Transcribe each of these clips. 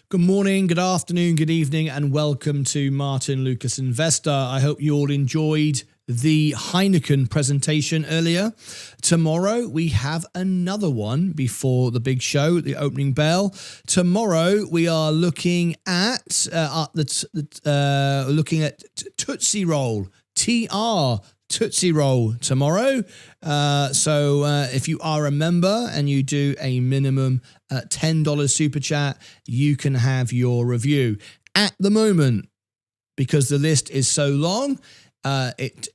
Good morning, good afternoon, good evening, and welcome to Martyn Lucas Investor. I hope you all enjoyed the Heineken presentation earlier. Tomorrow we have another one before the big show, the opening bell. Tomorrow we are looking at Tootsie Roll, TR. Tootsie Roll tomorrow. So if you are a member and you do a minimum $10 super chat, you can have your review. At the moment, because the list is so long,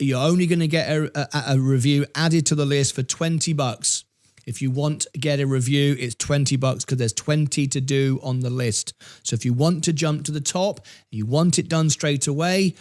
you're only going to get a review added to the list for $20. If you want to get a review, it's $20 because there's 20 to do on the list. So if you want to jump to the top, you want it done straight away,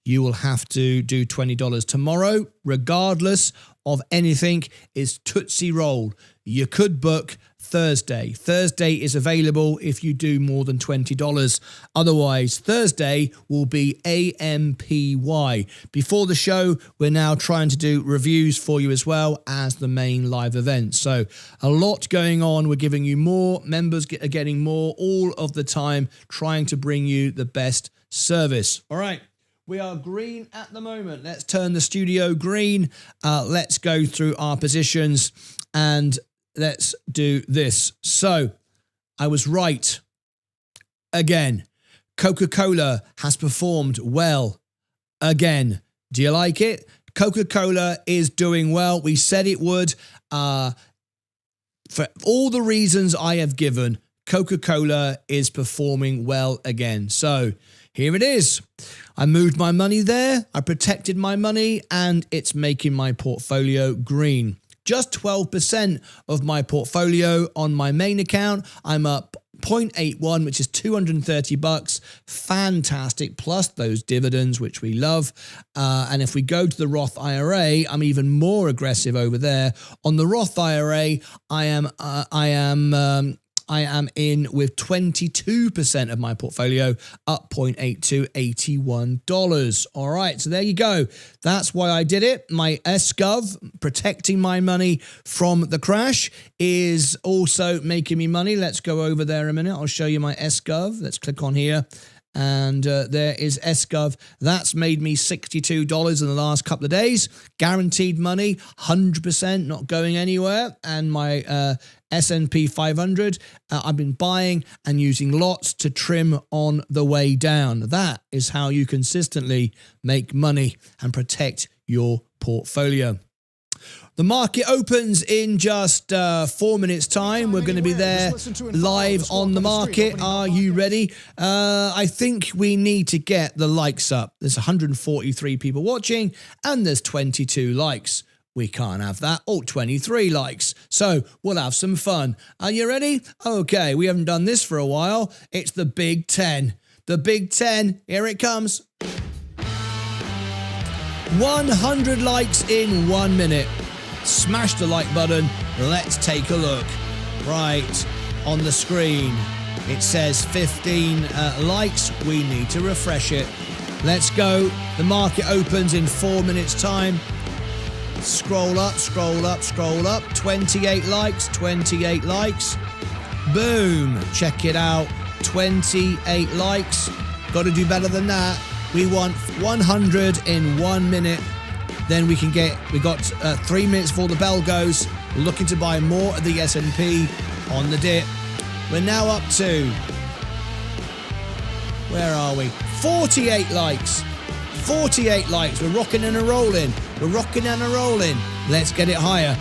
you will have to do $20 tomorrow, regardless of anything, is Tootsie Roll. You could book Thursday. Thursday is available if you do more than $20. Otherwise, Thursday will be AMPY. Before the show, we're now trying to do reviews for you as well as the main live event. So a lot going on. We're giving you more. Members are getting more all of the time, trying to bring you the best service. All right. We are green at the moment. Let's turn the studio green. Let's go through our positions and let's do this. So I was right. Again, Coca-Cola has performed well again. Do you like it? Coca-Cola is doing well. We said it would. For all the reasons I have given, Coca-Cola is performing well again. So here it is. I moved my money there. I protected my money and it's making my portfolio green. Just 12% of my portfolio on my main account. I'm up 0.81, which is $230. Fantastic. Plus those dividends, which we love. And if we go to the Roth IRA, I'm even more aggressive over there. On the Roth IRA, I am in with 22% of my portfolio, up 0.82, $81. All right, so there you go. That's why I did it. My SGov, protecting my money from the crash, is also making me money. Let's go over there a minute. I'll show you my SGov. Let's click on here. And there is SGov. That's made me $62 in the last couple of days. Guaranteed money, 100%, not going anywhere. And my S&P 500, I've been buying and using lots to trim on the way down. That is how you consistently make money and protect your portfolio. The market opens in just 4 minutes' time. We're going to be there live on the market. Are you ready? I think we need to get the likes up. There's 143 people watching and there's 22 likes. We can't have that. Oh, 23 likes. So we'll have some fun. Are you ready? Okay, we haven't done this for a while. It's the Big 10. The Big 10. Here it comes. 100 likes in 1 minute. Smash the like button. Let's take a look. Right on the screen, it says 15 likes. We need to refresh it. Let's go. The market opens in 4 minutes' time. Scroll up, scroll up, scroll up. 28 likes, 28 likes. Boom. Check it out. 28 likes. Got to do better than that. We want 100 in 1 minute. Then we got 3 minutes before the bell goes. We're looking to buy more of the S&P on the dip. We're now up to, where are we? 48 likes. 48 likes. We're rocking and a rolling. We're rocking and a rolling. Let's get it higher.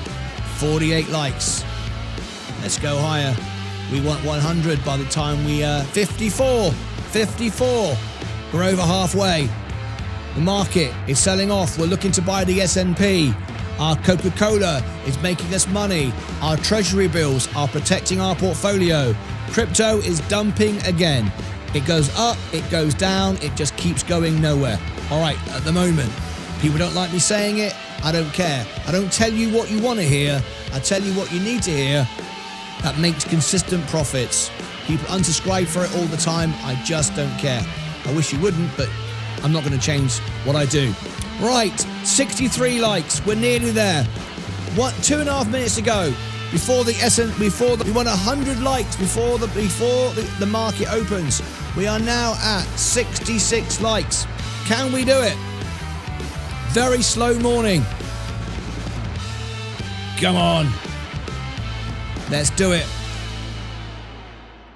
48 likes. Let's go higher. We want 100 by the time we 54. 54. We're over halfway. The market is selling off. We're looking to buy the S&P. Our Coca-Cola is making us money. Our treasury bills are protecting our portfolio. Crypto is dumping again. It goes up, it goes down, it just keeps going nowhere. All right, at the moment, people don't like me saying it. I don't care. I don't tell you what you want to hear. I tell you what you need to hear. That makes consistent profits. People unsubscribe for it all the time. I just don't care. I wish you wouldn't, but I'm not going to change what I do. Right, 63 likes. We're nearly there. 2.5 minutes to go. before the we want 100 likes before the market opens. We are now at 66 likes. Can we do it? Very slow morning. Come on. Let's do it.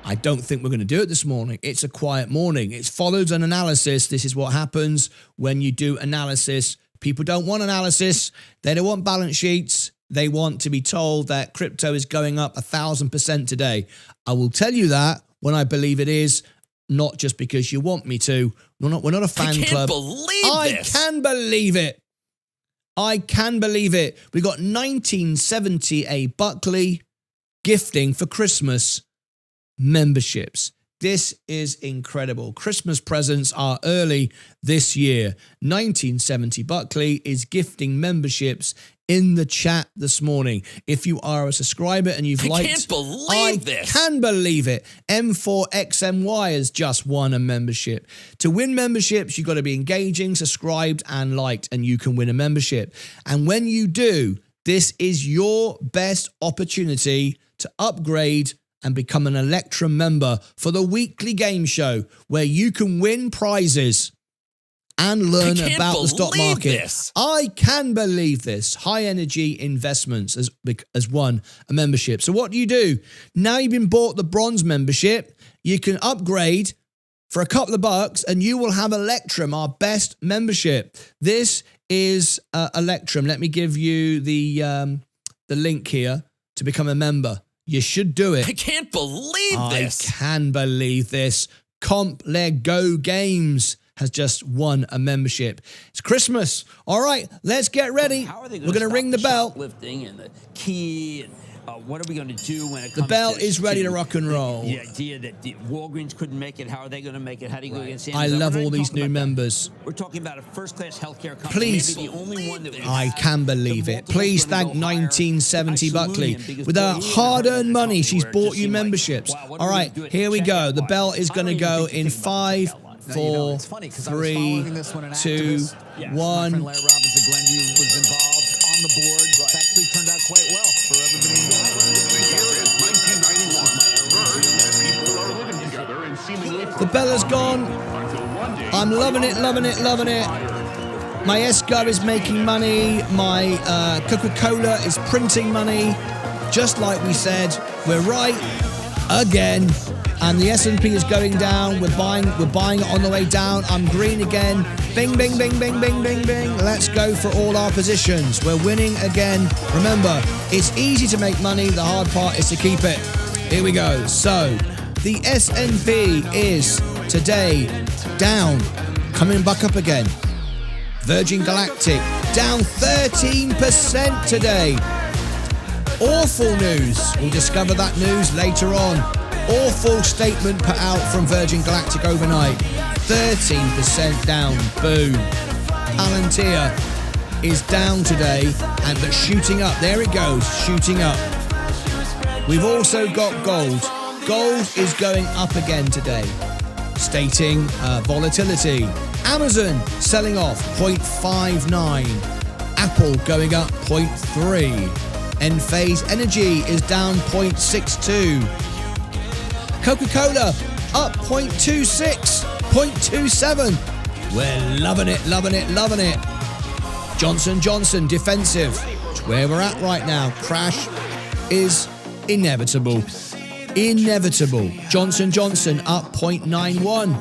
I don't think we're going to do it this morning. It's a quiet morning. It's followed an analysis. This is what happens when you do analysis. People don't want analysis. They don't want balance sheets. They want to be told that crypto is going up 1,000% today. I will tell you that when I believe it is, not just because you want me to. We're not a fan club. I can believe it. I can believe it. We got 1970 a Buckley gifting for Christmas memberships. This is incredible. Christmas presents are early this year. 1970 Buckley is gifting memberships in the chat this morning. If you are a subscriber and you've liked... I can't believe this. I can believe it. M4XMY has just won a membership. To win memberships, you've got to be engaging, subscribed, and liked, and you can win a membership. And when you do, this is your best opportunity to upgrade and become an Electrum member for the weekly game show where you can win prizes and learn about the stock market. I can believe this. High Energy Investments has won a membership. So what do? Now you've been bought the bronze membership, you can upgrade for a couple of bucks and you will have Electrum, our best membership. This is Electrum. Let me give you the link here to become a member. You should do it. I can't believe this. I can believe this. CompLego Games has just won a membership. It's Christmas. All right, let's get ready. We're going to ring the bell. Shoplifting and the key and what are we going to do when it comes the bell is ready to rock and roll. The idea that Walgreens couldn't make it. How are they going to make it? How do you go against Amazon? I love all these new members. We're talking about a first-class healthcare company. Please, maybe the only one that I can believe it. Please thank 1970 Buckley. With her hard-earned money, she's bought you memberships. All right, here we go. The bell is going to go in 5, 4, 3, 2, 1. Larry Robbins of Glenview was involved on the board. It actually turned out quite well for everybody involved. The bell is gone. I'm loving it, loving it, loving it. My S-Gov is making money. My Coca-Cola is printing money. Just like we said, we're right again. And the S&P is going down. We're buying it on the way down. I'm green again. Bing, bing, bing, bing, bing, bing, bing. Let's go for all our positions. We're winning again. Remember, it's easy to make money. The hard part is to keep it. Here we go. So the S&P is today down, coming back up again. Virgin Galactic down 13% today. Awful news. We'll discover that news later on. Awful statement put out from Virgin Galactic overnight. 13% down. Boom. Palantir is down today, but shooting up. There it goes, shooting up. We've also got gold. Gold is going up again today, stating volatility. Amazon selling off 0.59. Apple going up 0.3. Enphase Energy is down 0.62. Coca-Cola up 0.26, 0.27. We're loving it, loving it, loving it. Johnson & Johnson defensive. It's where we're at right now. Crash is inevitable. Inevitable. Johnson & Johnson up 0.91.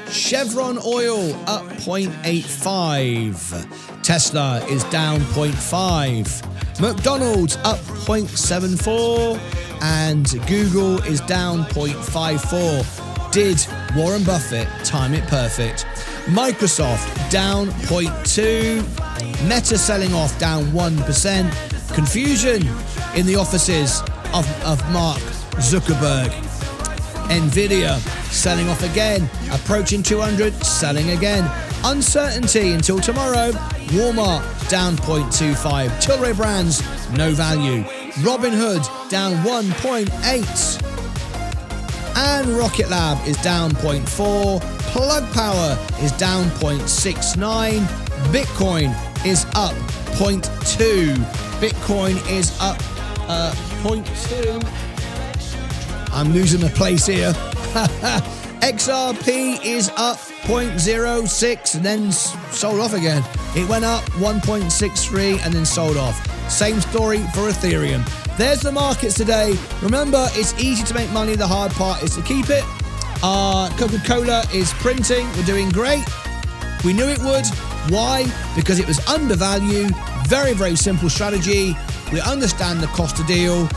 Chevron Oil up 0.85. Tesla is down 0.5. McDonald's up 0.74. And Google is down 0.54. Did Warren Buffett time it perfect? Microsoft down 0.2. Meta selling off down 1%. Confusion in the offices of Mark Zuckerberg. Nvidia selling off again. Approaching 200, selling again. Uncertainty until tomorrow. Walmart down 0.25. Tilray Brands, no value. Robinhood down 1.8. And Rocket Lab is down 0.4. Plug Power is down 0.69. Bitcoin is up 0.2. Bitcoin is up 0.2. I'm losing a place here. XRP is up 0.06 and then sold off again. It went up 1.63 and then sold off. Same story for Ethereum. There's the markets today. Remember, it's easy to make money. The hard part is to keep it. Coca-Cola is printing. We're doing great. We knew it would. Why? Because it was undervalued. Very, very simple strategy. We understand the cost of deal.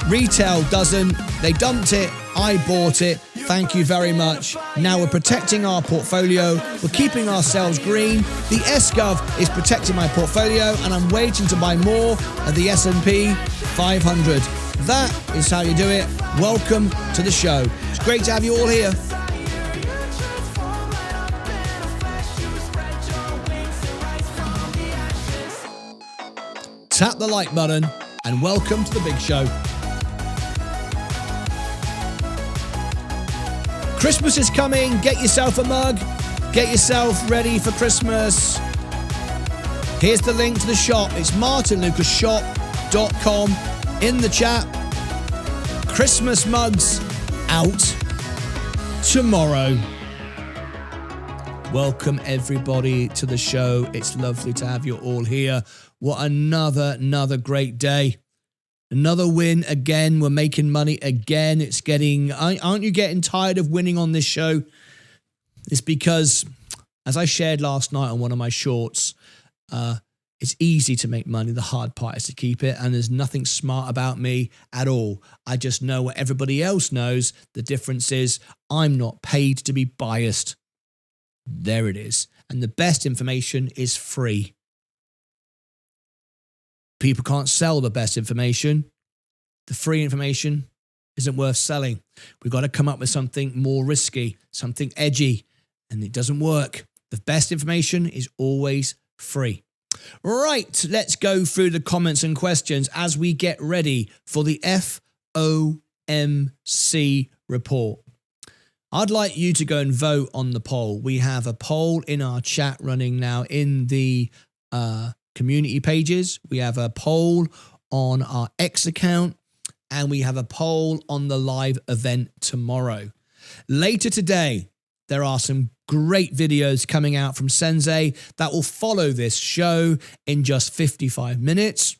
Retail doesn't. They dumped it. I bought it. Thank you very much. Now we're protecting our portfolio. We're keeping ourselves green. The SGov is protecting my portfolio, and I'm waiting to buy more of the S&P 500. That is how you do it. Welcome to the show. It's great to have you all here. Tap the like button and welcome to the big show. Christmas is coming. Get yourself a mug. Get yourself ready for Christmas. Here's the link to the shop. It's martynlucasshop.com. In the chat. Christmas mugs out tomorrow. Welcome everybody to the show. It's lovely to have you all here. What another great day. Another win again. We're making money again. It's getting, aren't you getting tired of winning on this show? It's because, as I shared last night on one of my shorts, it's easy to make money. The hard part is to keep it. And there's nothing smart about me at all. I just know what everybody else knows. The difference is I'm not paid to be biased. There it is. And the best information is free. People can't sell the best information. The free information isn't worth selling. We've got to come up with something more risky, something edgy, and it doesn't work. The best information is always free. Right, let's go through the comments and questions as we get ready for the FOMC report. I'd like you to go and vote on the poll. We have a poll in our chat running now in the community pages. We have a poll on our X account, and we have a poll on the live event tomorrow. Later today, there are some great videos coming out from Sensei that will follow this show in just 55 minutes.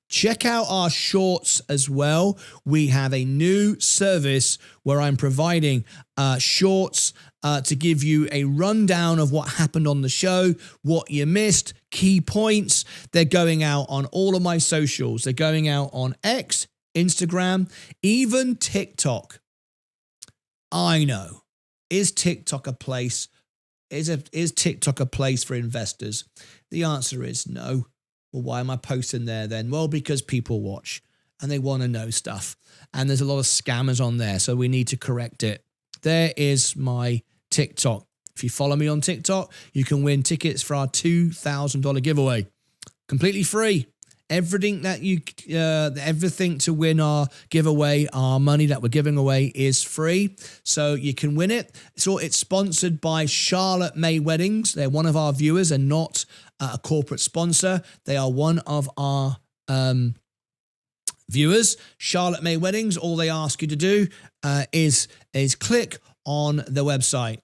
Check out our shorts as well. We have a new service where I'm providing shorts to give you a rundown of what happened on the show, what you missed, key points. They're going out on all of my socials. They're going out on X, Instagram, even TikTok. I know. Is TikTok a place? Is TikTok a place for investors? The answer is no. Well, why am I posting there then? Well, because people watch and they want to know stuff. And there's a lot of scammers on there, so we need to correct it. There is my TikTok. If you follow me on TikTok, you can win tickets for our $2,000 giveaway. Completely free. Everything to win our giveaway, our money that we're giving away is free. So you can win it. So it's sponsored by Charlotte May Weddings. They're one of our viewers and not a corporate sponsor. They are one of our viewers. Charlotte May Weddings. All they ask you to do is click on the website.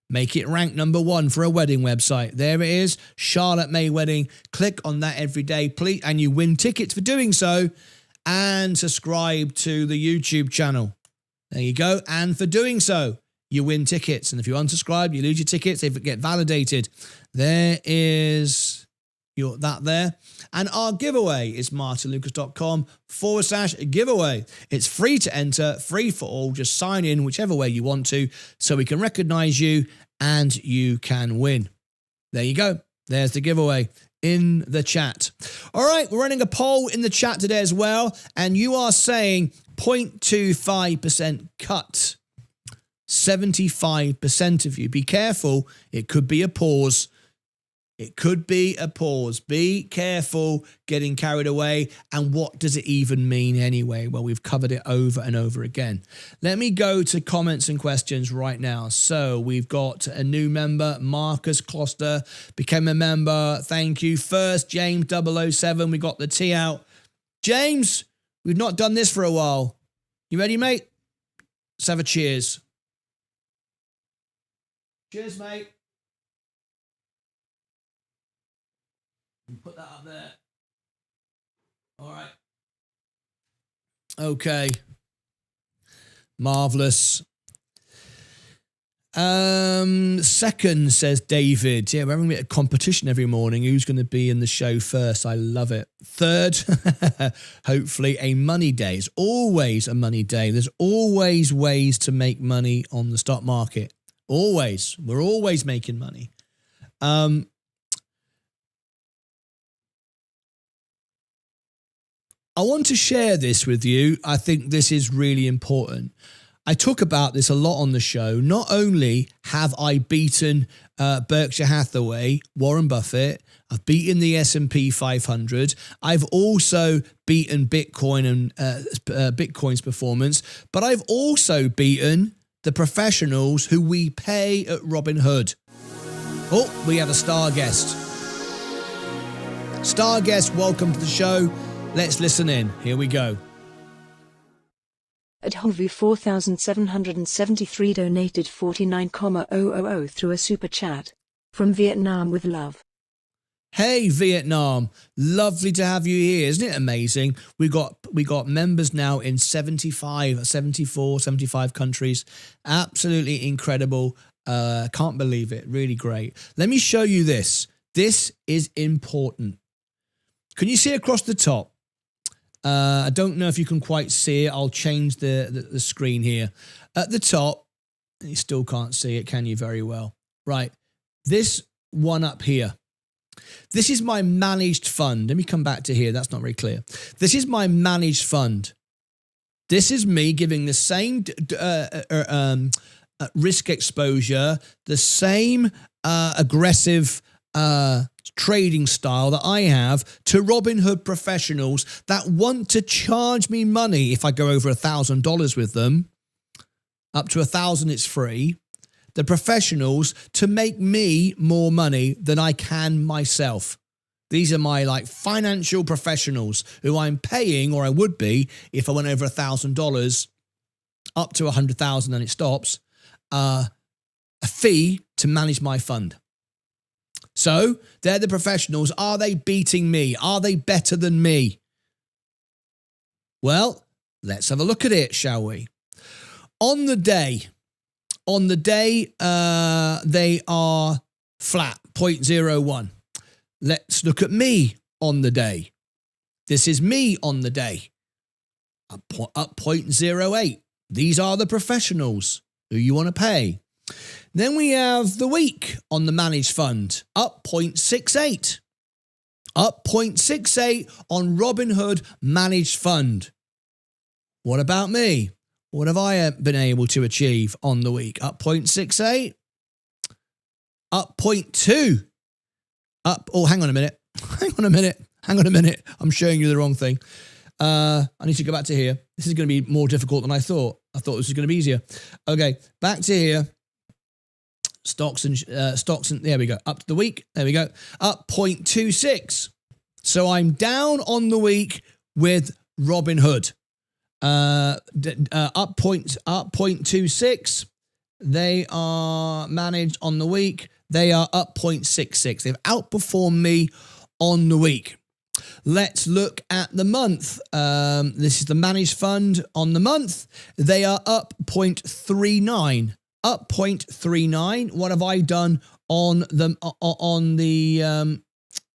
Make it rank #1 for a wedding website. There it is, Charlotte May Wedding. Click on that every day, please, and you win tickets for doing so. And subscribe to the YouTube channel. There you go. And for doing so, you win tickets. And if you unsubscribe, you lose your tickets. They get validated. There is that there. And our giveaway is martynlucas.com/giveaway. It's free to enter, free for all. Just sign in whichever way you want to so we can recognize you and you can win. There you go. There's the giveaway in the chat. All right, we're running a poll in the chat today as well. And you are saying 0.25% cut. 75% of you. Be careful. It could be a pause. It could be a pause. Be careful getting carried away. And what does it even mean anyway? Well, we've covered it over and over again. Let me go to comments and questions right now. So we've got a new member, Marcus Closter, became a member. Thank you. First, James 007. We got the T out. James, We've not done this for a while. You ready, mate? Let's have a cheers. Cheers, mate. Put that up there. All right. Okay. Marvelous. Second, says David. Yeah, we're having a competition every morning. Who's going to be in the show first? I love it. Third, hopefully a money day. It's always a money day. There's always ways to make money on the stock market. Always. We're always making money. I want to share this with you. I think this is really important. I talk about this a lot on the show. Not only have I beaten Berkshire Hathaway, Warren Buffett, I've beaten the S&P 500, I've also beaten Bitcoin and Bitcoin's performance, but I've also beaten the professionals who we pay at Robinhood. Oh, we have a star guest. Star guest, welcome to the show. Let's listen in. Here we go. At Hovu 4773 donated 49,000 through a super chat. From Vietnam with love. Hey Vietnam, lovely to have you here. Isn't it amazing? We got members now in 74, 75 countries. Absolutely incredible. Can't believe it. Really great. Let me show you this. This is important. Can you see across the top? I don't know if you can quite see it. I'll change the screen here. At the top, you still can't see it, can you? Very well. Right. This one up here. This is my managed fund. Let me come back to here. That's not very clear. This is my managed fund. This is me giving the same risk exposure, the same aggressive trading style that I have to Robinhood professionals that want to charge me money if I go over $1,000 with them. Up to 1,000, it's free. The professionals to make me more money than I can myself. These are my financial professionals who I'm paying, or I would be if I went over $1,000 up to 100,000 and it stops, a fee to manage my fund. So they're the professionals. Are they beating me? Are they better than me? Well, let's have a look at it, shall we? On the day, they are flat, 0.01. Let's look at me on the day. This is me on the day, up 0.08. These are the professionals who you want to pay. Then we have the week on the managed fund, up 0.68. Up 0.68 on Robinhood managed fund. What about me? What have I been able to achieve on the week? Up 0.68. Up 0.2. Hang on a minute. I'm showing you the wrong thing. I need to go back to here. This is going to be more difficult than I thought. I thought this was going to be easier. Okay, back to here. Stocks and there we go. Up to the week. There we go. Up 0.26. So I'm down on the week with Robinhood. Up 0.26. They are managed on the week. They are up 0.66. They've outperformed me on the week. Let's look at the month. This is the managed fund on the month. They are up 0.39. Up 0.39. What have I done on the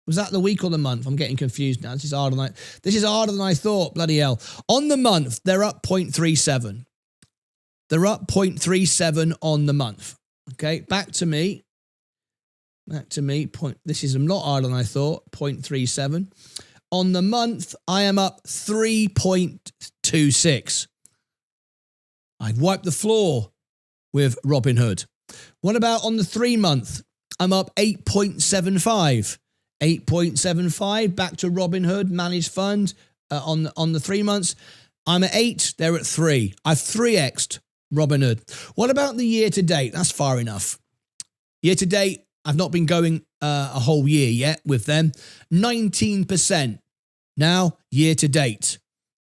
was that the week or the month? I'm getting confused now. This is harder than I thought. Bloody hell. On the month, they're up 0.37. They're up 0.37 on the month. Okay, back to me. This is a lot harder than I thought. 0.37. On the month, I am up 3.26. I've wiped the floor with Robinhood. What about on the 3 month? I'm up 8.75. 8.75 back to Robinhood managed fund on the 3 months. I'm at 8. They're at 3. I've 3x'd Robinhood. What about the year to date? That's far enough. Year to date, I've not been going a whole year yet with them. 19% now year to date.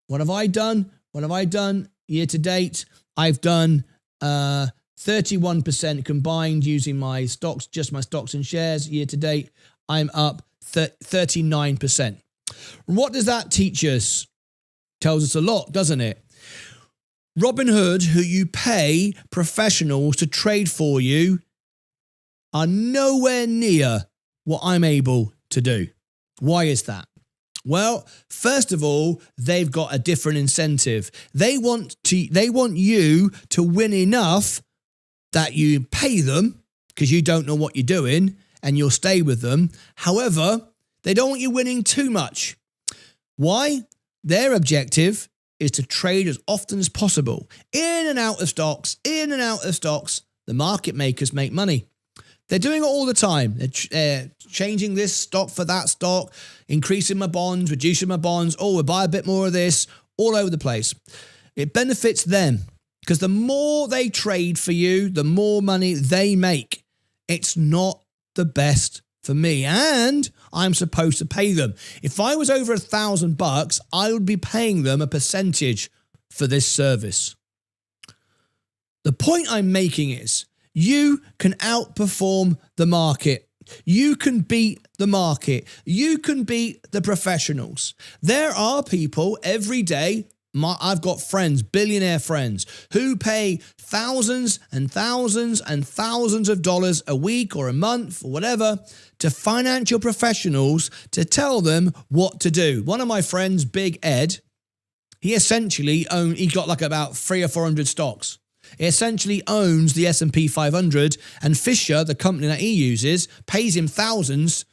What have I done? Year to date? I've done 31% combined using my stocks, just my stocks and shares. Year to date, I'm up 39%. What does that teach us? Tells us a lot, doesn't it? Robinhood, who you pay professionals to trade for you, are nowhere near what I'm able to do. Why is that? Well, first of all, they've got a different incentive. They want you to win enough that you pay them because you don't know what you're doing and you'll stay with them. However, they don't want you winning too much. Why? Their objective is to trade as often as possible. In and out of stocks. The market makers make money. They're doing it all the time. They're changing this stock for that stock, increasing my bonds, reducing my bonds. Oh, we'll buy a bit more of this, all over the place. It benefits them because the more they trade for you, the more money they make. It's not the best for me, and I'm supposed to pay them. If I was over $1,000, I would be paying them a percentage for this service. The point I'm making is you can outperform the market. You can beat the market. You can beat the professionals. There are people every day, I've got friends, billionaire friends, who pay thousands and thousands and thousands of dollars a week or a month or whatever to financial professionals to tell them what to do. One of my friends, Big Ed, he got like about 300 or 400 stocks. He essentially owns the S&P 500, and Fisher, the company that he uses, pays him thousands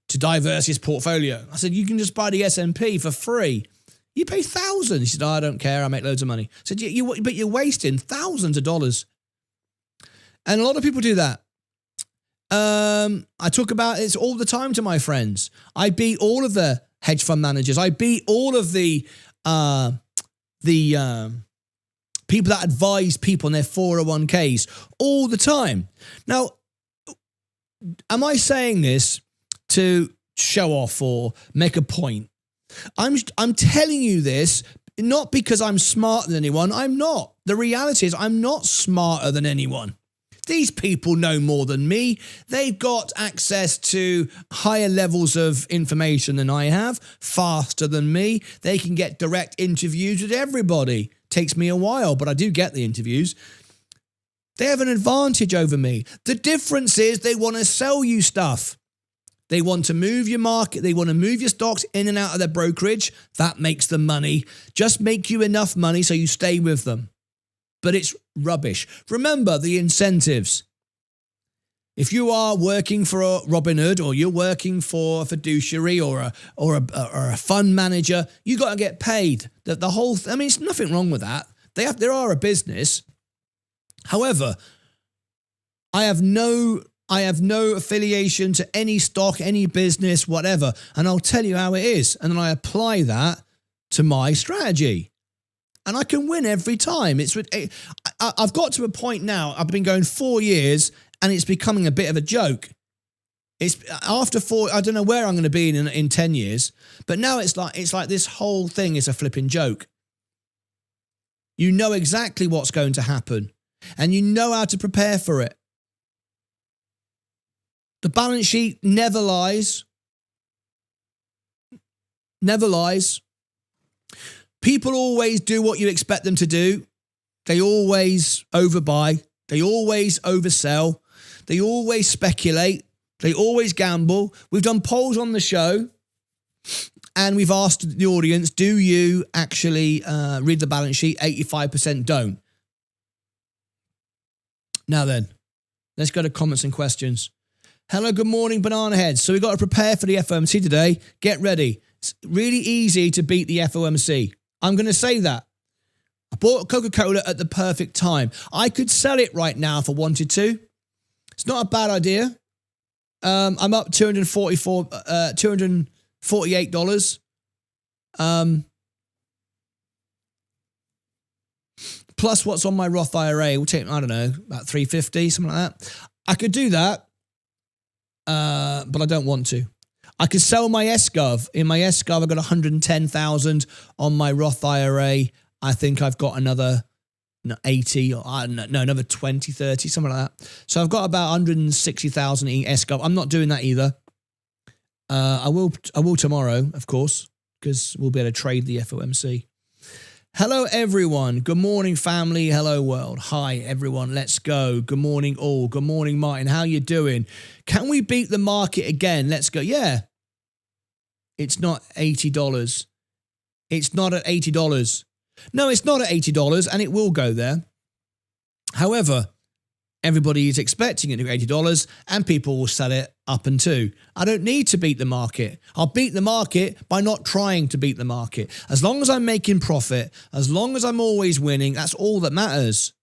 to diversify his portfolio. I said, you can just buy the S&P for free. You pay thousands. He said, I don't care. I make loads of money. I said, but you're wasting thousands of dollars. And a lot of people do that. I talk about it all the time to my friends. I beat all of the hedge fund managers. I beat all of the people that advise people on their 401ks all the time. Now, am I saying this to show off or make a point? I'm telling you this not because I'm smarter than anyone. I'm not. The reality is I'm not smarter than anyone. These people know more than me. They've got access to higher levels of information than I have, faster than me. They can get direct interviews with everybody. Takes me a while, but I do get the interviews. They have an advantage over me. The difference is they want to sell you stuff. They want to move your market. They want to move your stocks in and out of their brokerage. That makes them money. Just make you enough money so you stay with them. But it's rubbish. Remember the incentives. If you are working for a Robinhood or you're working for a fiduciary or a fund manager, you got to get paid. The whole. I mean, there's nothing wrong with that. They are a business. However, I have no affiliation to any stock, any business, whatever. And I'll tell you how it is. And then I apply that to my strategy. And I can win every time. I've got to a point now, I've been going 4 years and it's becoming a bit of a joke. It's after 4, I don't know where I'm going to be in 10 years, but now it's like this whole thing is a flipping joke. You know exactly what's going to happen and you know how to prepare for it. The balance sheet never lies. Never lies. People always do what you expect them to do. They always overbuy. They always oversell. They always speculate. They always gamble. We've done polls on the show and we've asked the audience, do you actually read the balance sheet? 85% don't. Now then, let's go to comments and questions. Hello, good morning, Banana Heads. So we've got to prepare for the FOMC today. Get ready. It's really easy to beat the FOMC. I'm going to say that. I bought Coca-Cola at the perfect time. I could sell it right now if I wanted to. It's not a bad idea. I'm up $248. Plus what's on my Roth IRA. We'll take, I don't know, about $350, something like that. I could do that, but I don't want to. I could sell my SGov. In my SGov, I've got 110,000 on my Roth IRA. I think I've got another 80 or I don't know, another 20, 30, something like that. So I've got about 160,000 in SGov. I'm not doing that either. I will tomorrow, of course, because we'll be able to trade the FOMC. Hello, everyone. Good morning, family. Hello, world. Hi, everyone. Let's go. Good morning, all. Good morning, Martin. How you doing? Can we beat the market again? Let's go. Yeah. It's not $80. It's not at $80. No, it's not at $80, and it will go there. However, everybody is expecting it to go $80, and people will sell it up and to. I don't need to beat the market. I'll beat the market by not trying to beat the market. As long as I'm making profit, as long as I'm always winning, that's all that matters.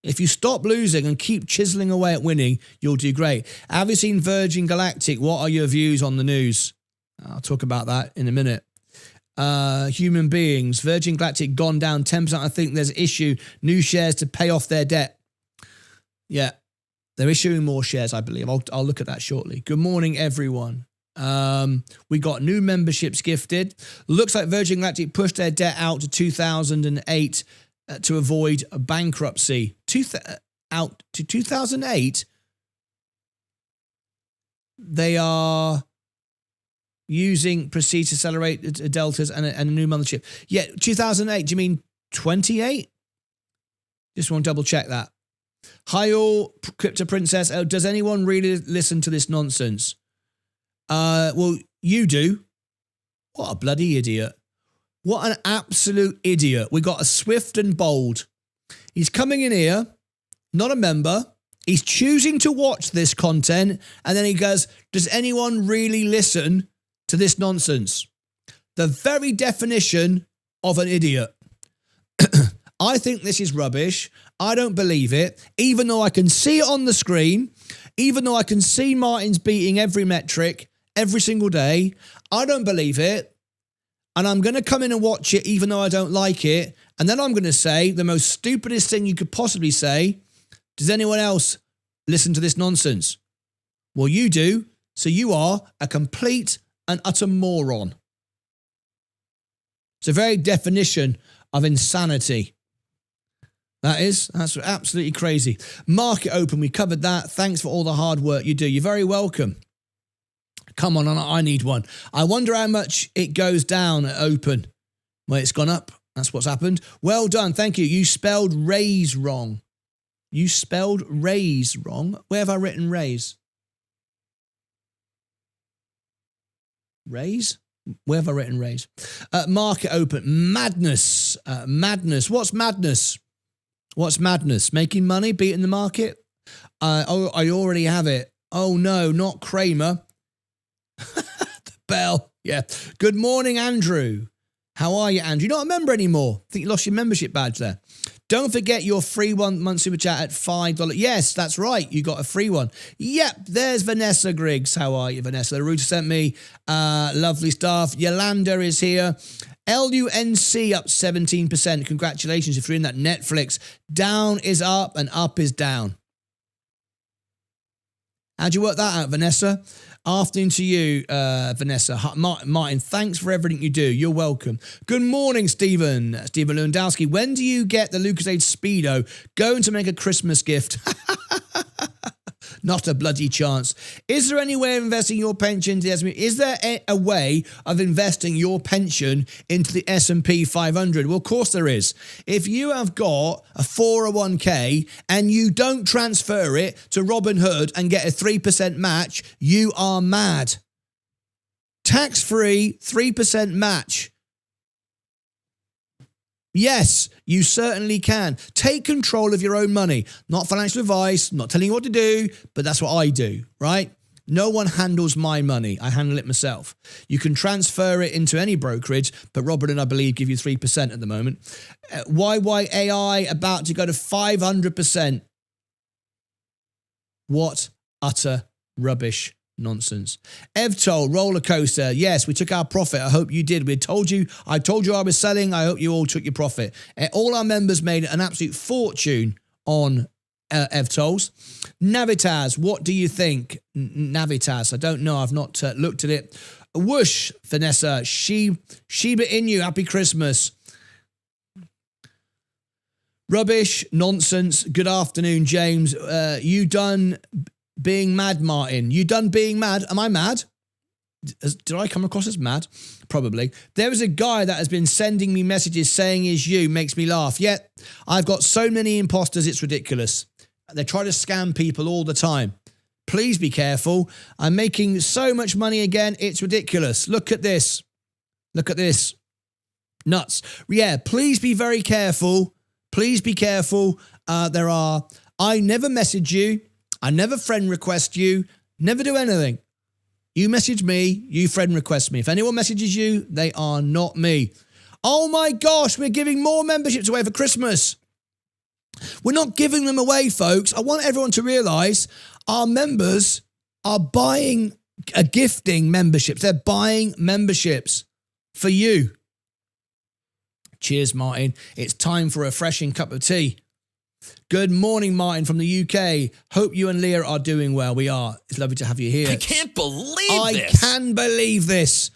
If you stop losing and keep chiseling away at winning, you'll do great. Have you seen Virgin Galactic? What are your views on the news? I'll talk about that in a minute. Human beings, Virgin Galactic gone down 10%. I think there's issue, new shares to pay off their debt. Yeah. They're issuing more shares, I believe. I'll look at that shortly. Good morning, everyone. We got new memberships gifted. Looks like Virgin Galactic pushed their debt out to 2008 to avoid a bankruptcy. Out to 2008? They are using proceeds to accelerate deltas and a new membership. Yeah, 2008. Do you mean 28? Just want to double check that. Hi all, Crypto Princess. Does anyone really listen to this nonsense? Well, you do. What a bloody idiot. What an absolute idiot. We got a Swift and Bold. He's coming in here, not a member. He's choosing to watch this content. And then he goes, does anyone really listen to this nonsense? The very definition of an idiot. I think this is rubbish. I don't believe it. Even though I can see it on the screen, even though I can see Martin's beating every metric every single day, I don't believe it. And I'm going to come in and watch it even though I don't like it. And then I'm going to say the most stupidest thing you could possibly say. Does anyone else listen to this nonsense? Well, you do. So you are a complete and utter moron. It's a very definition of insanity. That's absolutely crazy. Market open, we covered that. Thanks for all the hard work you do. You're very welcome. Come on, I need one. I wonder how much it goes down at open. Well, it's gone up. That's what's happened. Well done. Thank you. You spelled raise wrong. You spelled raise wrong. Where have I written raise? Raise? Where have I written raise? Market open. Madness. Madness. What's madness? What's madness? Making money? Beating the market? I already have it. Oh, no, not Kramer. The bell. Yeah. Good morning, Andrew. How are you, Andrew? You're not a member anymore. I think you lost your membership badge there. Don't forget your free 1 month super chat at $5. Yes, that's right. You got a free one. Yep, there's Vanessa Griggs. How are you, Vanessa? The router sent me lovely stuff. Yolanda is here. LUNC up 17%. Congratulations if you're in that. Netflix. Down is up and up is down. How'd you work that out, Vanessa? Afternoon to you, Vanessa. Martin, thanks for everything you do. You're welcome. Good morning, Stephen Lewandowski. When do you get the Lucasade Speedo? Going to make a Christmas gift. Not a bloody chance. Is there any way of investing your pension into the S&P? Is there a way of investing your pension into the S&P 500? Well, of course there is. If you have got a 401k and you don't transfer it to Robinhood and get a 3% match, you are mad. Tax-free 3% match. Yes, you certainly can. Take control of your own money. Not financial advice, not telling you what to do, but that's what I do, right? No one handles my money. I handle it myself. You can transfer it into any brokerage, but Robert and I believe give you 3% at the moment. YYAI about to go to 500%. What utter rubbish nonsense. Evtol, roller coaster. Yes, we took our profit. I hope you did. I told you I was selling. I hope you all took your profit. All our members made an absolute fortune on Evtols. Navitas, what do you think? Navitas, I don't know. I've not looked at it. Whoosh, Vanessa. Shiba Inu, happy Christmas. Rubbish, nonsense. Good afternoon, James. You done being mad, Martin? You done being mad? Am I mad? Did I come across as mad? Probably. There is a guy that has been sending me messages saying is you, makes me laugh. Yet, I've got so many imposters, it's ridiculous. They try to scam people all the time. Please be careful. I'm making so much money again, it's ridiculous. Look at this. Look at this. Nuts. Yeah, please be very careful. Please be careful. I never message you. I never friend request you. Never do anything. You message me, you friend request me. If anyone messages you, they are not me. Oh my gosh, we're giving more memberships away for Christmas. We're not giving them away, folks. I want everyone to realize our members are gifting memberships. They're buying memberships for you. Cheers, Martin. It's time for a refreshing cup of tea. Good morning, Martin from the UK. Hope you and Leah are doing well. We are. It's lovely to have you here. I can't believe this. I can believe this.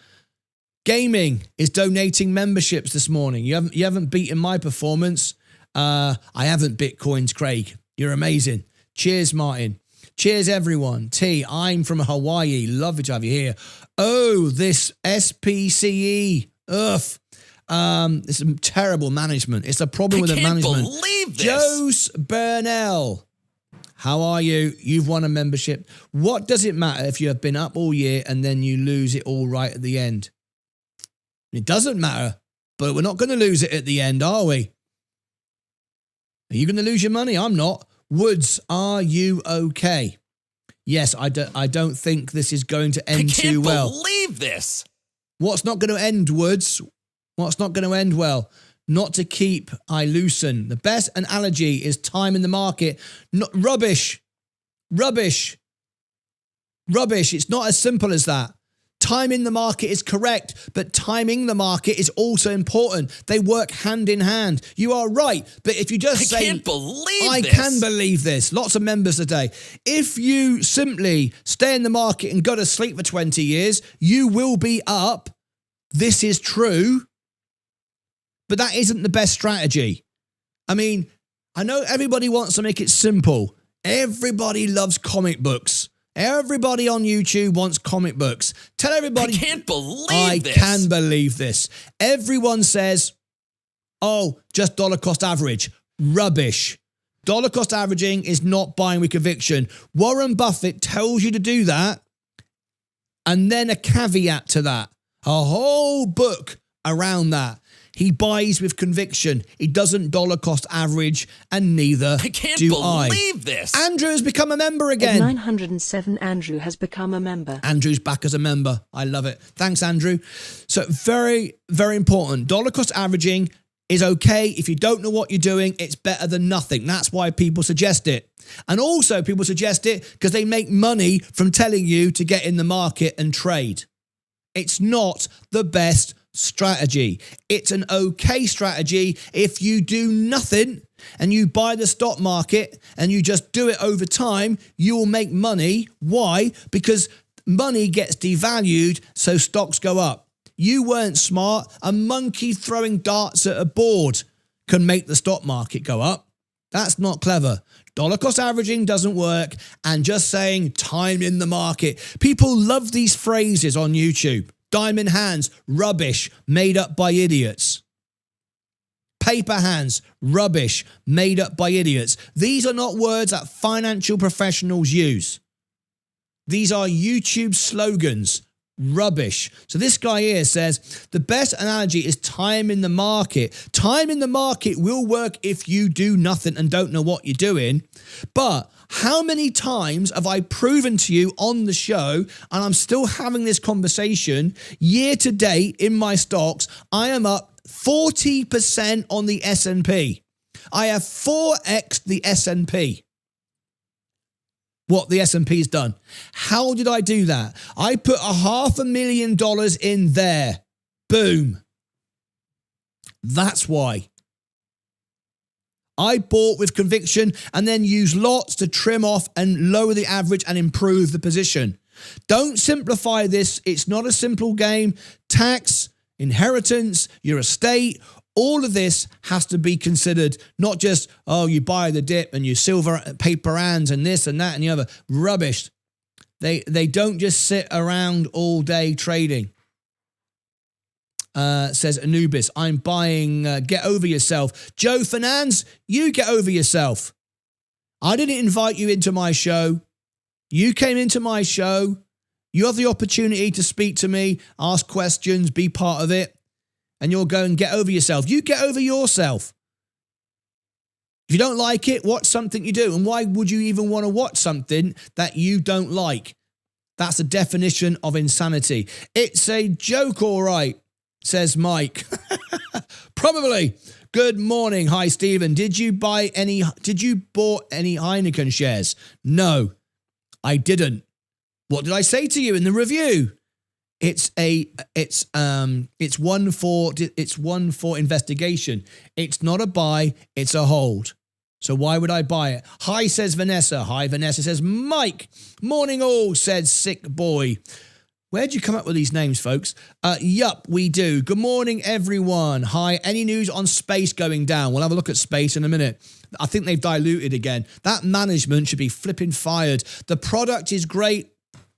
Gaming is donating memberships this morning. You haven't beaten my performance. I haven't Bitcoins, Craig. You're amazing. Cheers, Martin. Cheers, everyone. T, I'm from Hawaii. Lovely to have you here. Oh, this SPCE. Ugh. It's a terrible management. It's a problem with the management. I can't believe this. Jose Burnell. How are you? You've won a membership. What does it matter if you have been up all year and then you lose it all right at the end? It doesn't matter, but we're not going to lose it at the end, are we? Are you going to lose your money? I'm not. Woods, are you okay? Yes, I don't think this is going to end too well. I can't believe this. What's not going to end, Woods? What's not going to end well? Not to keep I loosen. The best analogy is time in the market. Rubbish. Rubbish. Rubbish. It's not as simple as that. Time in the market is correct, but timing the market is also important. They work hand in hand. You are right, but if you just say, I can believe this. Lots of members today. If you simply stay in the market and go to sleep for 20 years, you will be up. This is true. But that isn't the best strategy. I mean, I know everybody wants to make it simple. Everybody loves comic books. Everybody on YouTube wants comic books. Tell everybody. I can't believe this. I can believe this. Everyone says, oh, just dollar cost average. Rubbish. Dollar cost averaging is not buying with conviction. Warren Buffett tells you to do that. And then a caveat to that. A whole book around that. He buys with conviction. He doesn't dollar cost average, and neither do I. I can't believe this. Andrew has become a member again. At 907, Andrew has become a member. Andrew's back as a member. I love it. Thanks, Andrew. So very, very important. Dollar cost averaging is okay. If you don't know what you're doing, it's better than nothing. That's why people suggest it. And also people suggest it because they make money from telling you to get in the market and trade. It's not the best strategy. It's an okay strategy if you do nothing and you buy the stock market and you just do it over time, you will make money. Why? Because money gets devalued, so stocks go up. You weren't smart. A monkey throwing darts at a board can make the stock market go up. That's not clever. Dollar cost averaging doesn't work, and just saying time in the market. People love these phrases on YouTube. Diamond hands, rubbish, made up by idiots. Paper hands, rubbish, made up by idiots. These are not words that financial professionals use. These are YouTube slogans, rubbish. So this guy here says, the best analogy is time in the market. Time in the market will work if you do nothing and don't know what you're doing. But how many times have I proven to you on the show, and I'm still having this conversation, year to date in my stocks, I am up 40% on the S&P. I have 4x the S&P. What the S&P's done. How did I do that? I put $500,000 in there. Boom. That's why. I bought with conviction and then used lots to trim off and lower the average and improve the position. Don't simplify this. It's not a simple game. Tax, inheritance, your estate, all of this has to be considered, not just, oh, you buy the dip and you silver paper hands and this and that and the other. Rubbish. They don't just sit around all day trading. Says Anubis, I'm buying, get over yourself. Joe Fernandez, you get over yourself. I didn't invite you into my show. You came into my show. You have the opportunity to speak to me, ask questions, be part of it. And you'll go and get over yourself. You get over yourself. If you don't like it, watch something you do. And why would you even want to watch something that you don't like? That's the definition of insanity. It's a joke, all right, says Mike. Probably. Good morning. Hi, Stephen. Did you bought any Heineken shares? No, I didn't. What did I say to you in the review? It's one for investigation. It's not a buy, it's a hold. So why would I buy it? Hi, says Vanessa. Hi, Vanessa says Mike. Morning all, says Sick Boy. Where'd you come up with these names, folks? Yup, we do. Good morning, everyone. Hi, any news on space going down? We'll have a look at space in a minute. I think they've diluted again. That management should be flipping fired. The product is great.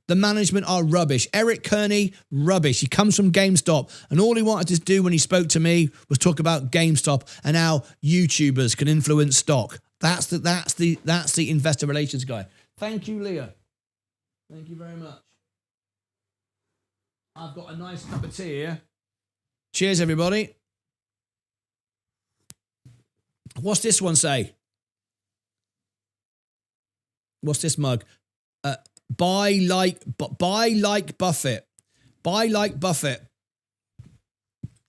The management are rubbish. Eric Kearney, rubbish. He comes from GameStop, and all he wanted to do when he spoke to me was talk about GameStop and how YouTubers can influence stock. That's the investor relations guy. Thank you, Leah. Thank you very much. I've got a nice cup of tea here. Cheers, everybody. What's this one say? What's this mug? Buy like Buffett. Buy like Buffett.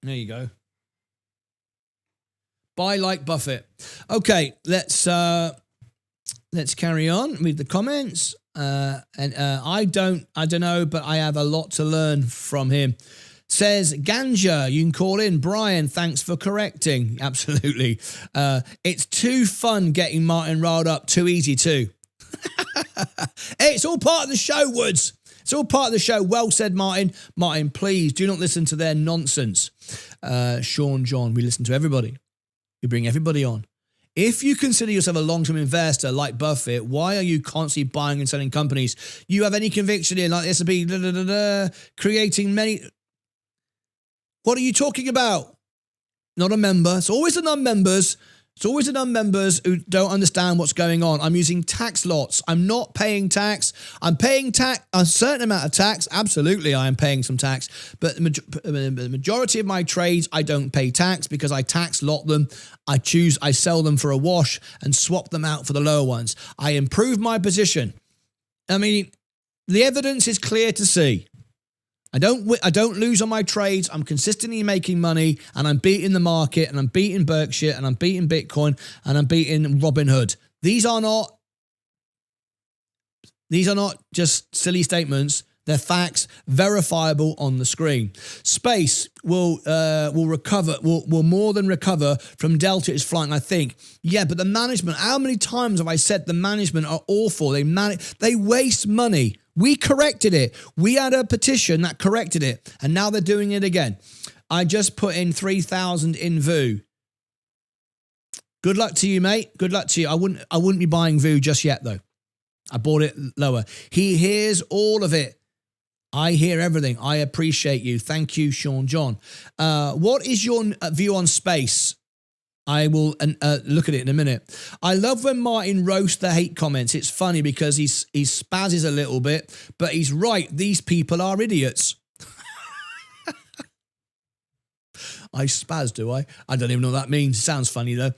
There you go. Buy like Buffett. Okay, let's carry on with the comments. I don't know, but I have a lot to learn from him. Says Ganja, you can call in. Brian, thanks for correcting. Absolutely. It's too fun getting Martyn riled up. Too easy too. Hey, it's all part of the show, Woods. It's all part of the show. Well said, Martyn. Martyn, please do not listen to their nonsense. Sean John, we listen to everybody. We bring everybody on. If you consider yourself a long-term investor like Buffett, why are you constantly buying and selling companies? You have any conviction in like S&P, creating many... What are you talking about? Not a member. It's always the non-members. It's always the non-members who don't understand what's going on. I'm using tax lots. I'm not paying tax. I'm paying a certain amount of tax. Absolutely, I am paying some tax. But the majority of my trades, I don't pay tax because I tax lot them. I sell them for a wash and swap them out for the lower ones. I improve my position. I mean, the evidence is clear to see. I don't lose on my trades. I'm consistently making money, and I'm beating the market, and I'm beating Berkshire, and I'm beating Bitcoin, and I'm beating Robinhood. These are not just silly statements. They're facts, verifiable on the screen. Space will recover, will more than recover from Delta is flying, I think. Yeah, but the management, how many times have I said the management are awful? They waste money. We corrected it. We had a petition that corrected it, and now they're doing it again. I just put in 3,000 in VU. Good luck to you, mate. Good luck to you. I wouldn't be buying VU just yet, though. I bought it lower. He hears all of it. I hear everything. I appreciate you. Thank you, Sean John. What is your view on space? I will look at it in a minute. I love when Martyn roasts the hate comments. It's funny because he spazzes a little bit, but he's right. These people are idiots. I spaz, do I? I don't even know what that means. Sounds funny, though.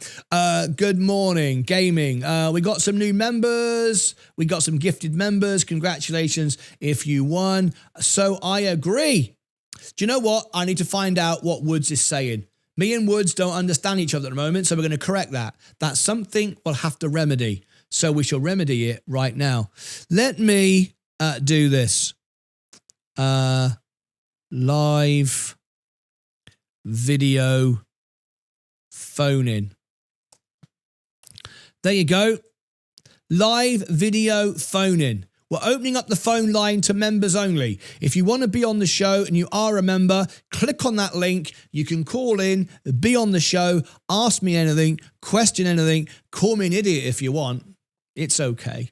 Good morning, gaming. We got some new members. We got some gifted members. Congratulations if you won. So I agree. Do you know what? I need to find out what Woods is saying. Me and Woods don't understand each other at the moment, so we're going to correct that. That's something we'll have to remedy. So we shall remedy it right now. Let me do this. Live video phone in. There you go. Live video phone in. We're opening up the phone line to members only. If you want to be on the show and you are a member, click on that link. You can call in, be on the show, ask me anything, question anything, call me an idiot if you want. It's okay.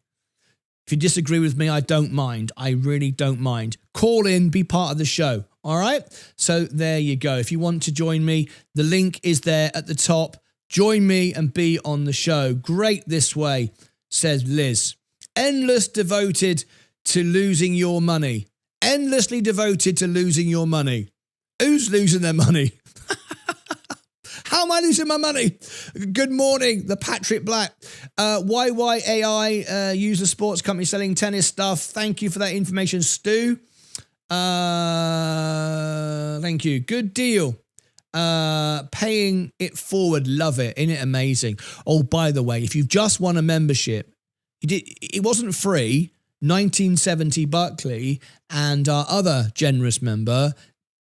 If you disagree with me, I don't mind. I really don't mind. Call in, be part of the show. All right? So there you go. If you want to join me, the link is there at the top. Join me and be on the show. Great this way, says Liz. Endless devoted to losing your money. Endlessly devoted to losing your money. Who's losing their money? How am I losing my money? Good morning, the Patrick Black. YYAI, user sports company selling tennis stuff. Thank you for that information, Stu. Thank you. Good deal. Paying it forward. Love it. Isn't it amazing? Oh, by the way, if you've just won a membership, it wasn't free. 1970 Buckley and our other generous member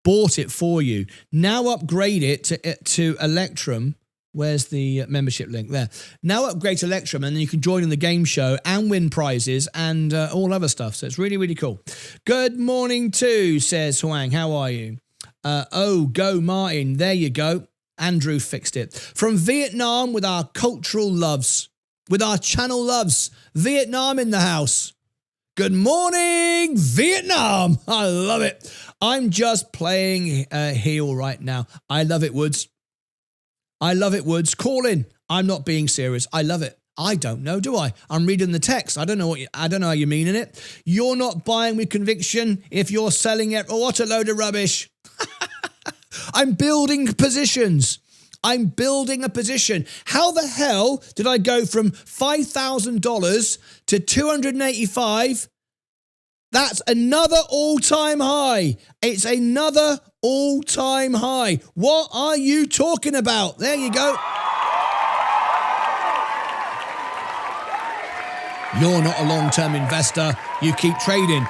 bought it for you. Now upgrade it to Electrum. Where's the membership link there? Now upgrade to Electrum and then you can join in the game show and win prizes and all other stuff. So it's really, really cool. Good morning too, says Huang. How are you? Go Martin. There you go. Andrew fixed it. From Vietnam with our cultural loves, with our channel loves. Vietnam in the house. Good morning, Vietnam. I love it. I'm just playing heel right now. I love it, Woods. I love it, Woods. Call in. I'm not being serious. I love it. I don't know, do I? I'm reading the text. I don't know how you mean in it. You're not buying with conviction if you're selling it. Oh, what a load of rubbish. I'm building positions. I'm building a position. How the hell did I go from $5,000 to $285? That's another all-time high. It's another all-time high. What are you talking about? There you go. You're not a long-term investor. You keep trading.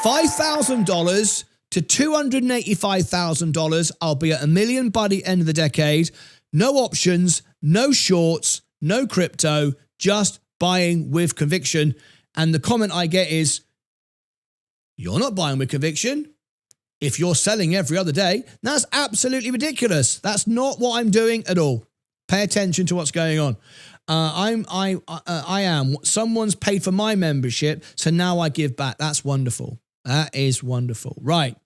$5,000 to $285,000. I'll be at $1 million by the end of the decade. No options, no shorts, no crypto, just buying with conviction. And the comment I get is, you're not buying with conviction if you're selling every other day. That's absolutely ridiculous. That's not what I'm doing at all. Pay attention to what's going on. I am. Someone's paid for my membership, so now I give back. That's wonderful. That is wonderful. Right.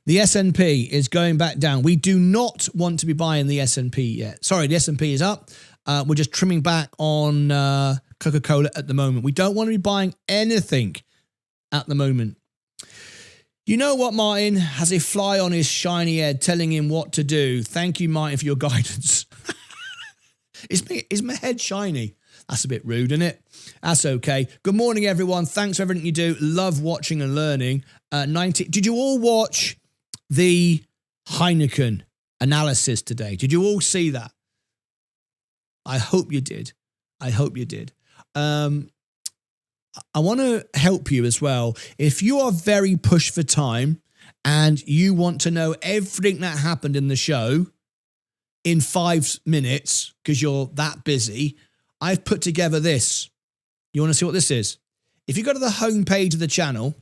The S&P is going back down. We do not want to be buying the S&P yet. Sorry, the S&P is up. We're just trimming back on Coca-Cola at the moment. We don't want to be buying anything at the moment. You know what, Martin? Has a fly on his shiny head telling him what to do. Thank you, Martin, for your guidance. Is my head shiny? That's a bit rude, isn't it? That's okay. Good morning, everyone. Thanks for everything you do. Love watching and learning. Did you all watch the Heineken analysis today? Did you all see that? I hope you did. I hope you did. I want to help you as well. If you are very pushed for time and you want to know everything that happened in the show in 5 minutes because you're that busy, I've put together this. You want to see what this is? If you go to the homepage of the channel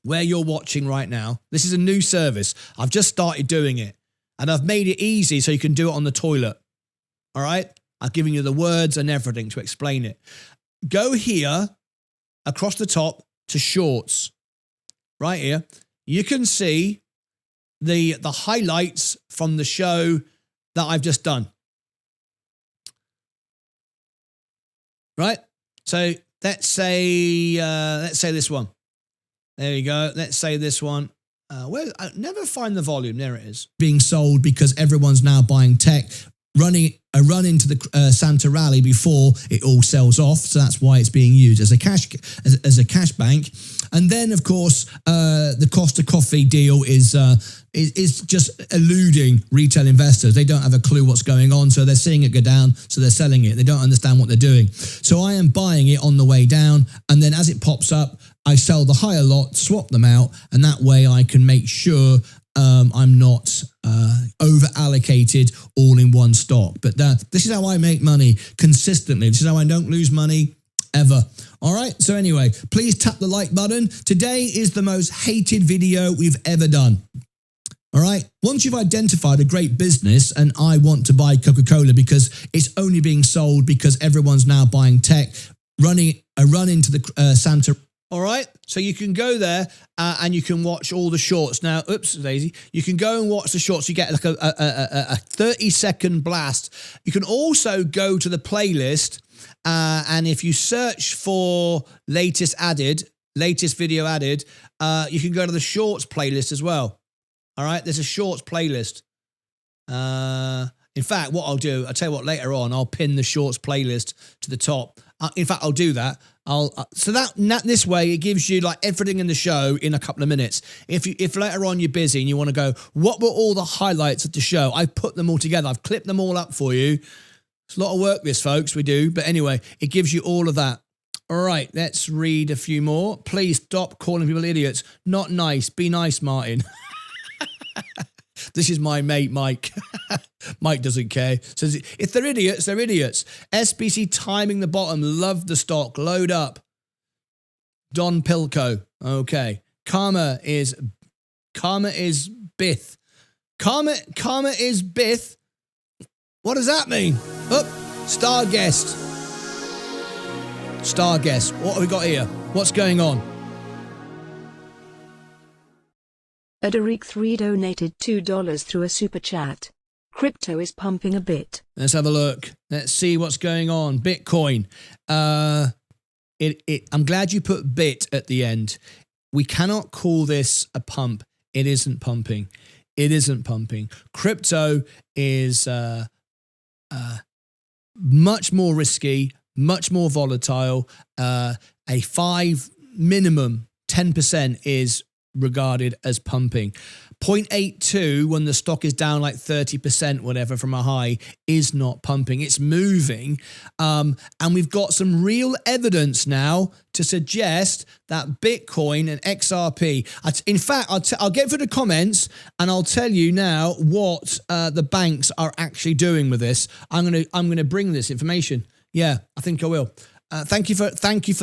where you're watching right now, this is a new service. I've just started doing it and I've made it easy so you can do it on the toilet. All right? I've given you the words and everything to explain it. Go here across the top to shorts. Right here. You can see the highlights from the show that I've just done. Right? So let's say this one. There you go. Let's say this one. I never find the volume. There it is. Being sold because everyone's now buying tech. Running a run into the Santa rally before it all sells off, so that's why it's being used as a cash bank. And then, of course, the Costa Coffee deal is just eluding retail investors. They don't have a clue what's going on, so they're seeing it go down, so they're selling it. They don't understand what they're doing. So I am buying it on the way down, and then as it pops up, I sell the higher lot, swap them out, and that way I can make sure I'm not over allocated all in one stock. But this is how I make money consistently. This is how I don't lose money ever. All right. So anyway, please tap the like button. Today is the most hated video we've ever done. All right. Once you've identified a great business, and I want to buy Coca-Cola because it's only being sold because everyone's now buying tech, running a run into the Santa. All right. So you can go there and you can watch all the shorts. Now, oops, Daisy. You can go and watch the shorts. You get like a 30-second blast. You can also go to the playlist. And if you search for latest video added, you can go to the shorts playlist as well. All right. There's a shorts playlist. In fact, what I'll do, I'll tell you what, later on, I'll pin the shorts playlist to the top. In fact, I'll do that. So this way it gives you like everything in the show in a couple of minutes. If later on you're busy and you want to go, what were all the highlights of the show? I've put them all together. I've clipped them all up for you. It's a lot of work, this, folks. We do. But anyway, it gives you all of that. All right, let's read a few more. Please stop calling people idiots. Not nice. Be nice, Martin. This is my mate, Mike. Mike doesn't care. Says if they're idiots, they're idiots. SBC timing the bottom. Love the stock. Load up. Don Pilco. Okay. Karma is Bith. Karma is Bith. What does that mean? Oh, star guest. Star guest. What have we got here? What's going on? Adaric 3 donated $2 through a super chat. Crypto is pumping a bit. Let's have a look. Let's see what's going on. Bitcoin. I'm glad you put bit at the end. We cannot call this a pump. It isn't pumping. It isn't pumping. Crypto is much more risky, much more volatile. A 5 minimum 10% is regarded as pumping. 0.82 when the stock is down like 30%, whatever, from a high is not pumping. It's moving. And we've got some real evidence now to suggest that Bitcoin and XRP, in fact, I'll get through the comments and I'll tell you now what the banks are actually doing with this. I'm gonna bring this information. Yeah, I think I will. Thank you for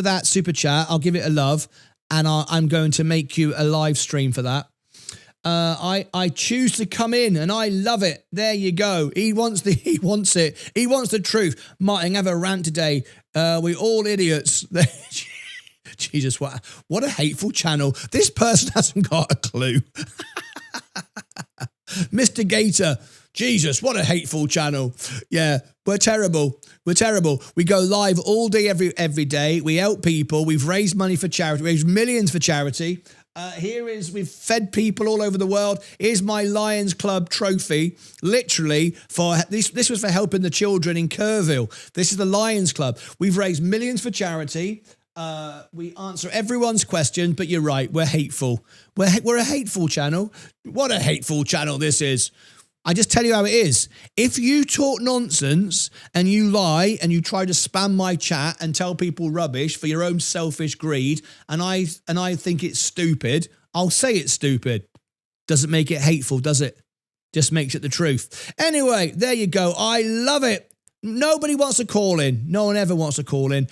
that super chat. I'll give it a love. And I'm going to make you a live stream for that. I choose to come in and I love it. There you go. He wants it. He wants the truth. Martin, have a rant today. We all idiots. Jesus, what a hateful channel. This person hasn't got a clue. Mr. Gator. Jesus, what a hateful channel. Yeah, we're terrible. We're terrible. We go live all day, every day. We help people. We've raised money for charity. We've raised millions for charity. We've fed people all over the world. Here's my Lions Club trophy. Literally, for this was for helping the children in Kerrville. This is the Lions Club. We've raised millions for charity. We answer everyone's question, but you're right. We're hateful. We're a hateful channel. What a hateful channel this is. I just tell you how it is. If you talk nonsense and you lie and you try to spam my chat and tell people rubbish for your own selfish greed, and I think it's stupid, I'll say it's stupid. Doesn't make it hateful, does it? Just makes it the truth. Anyway, there you go. I love it. Nobody wants to call in. No one ever wants to call in.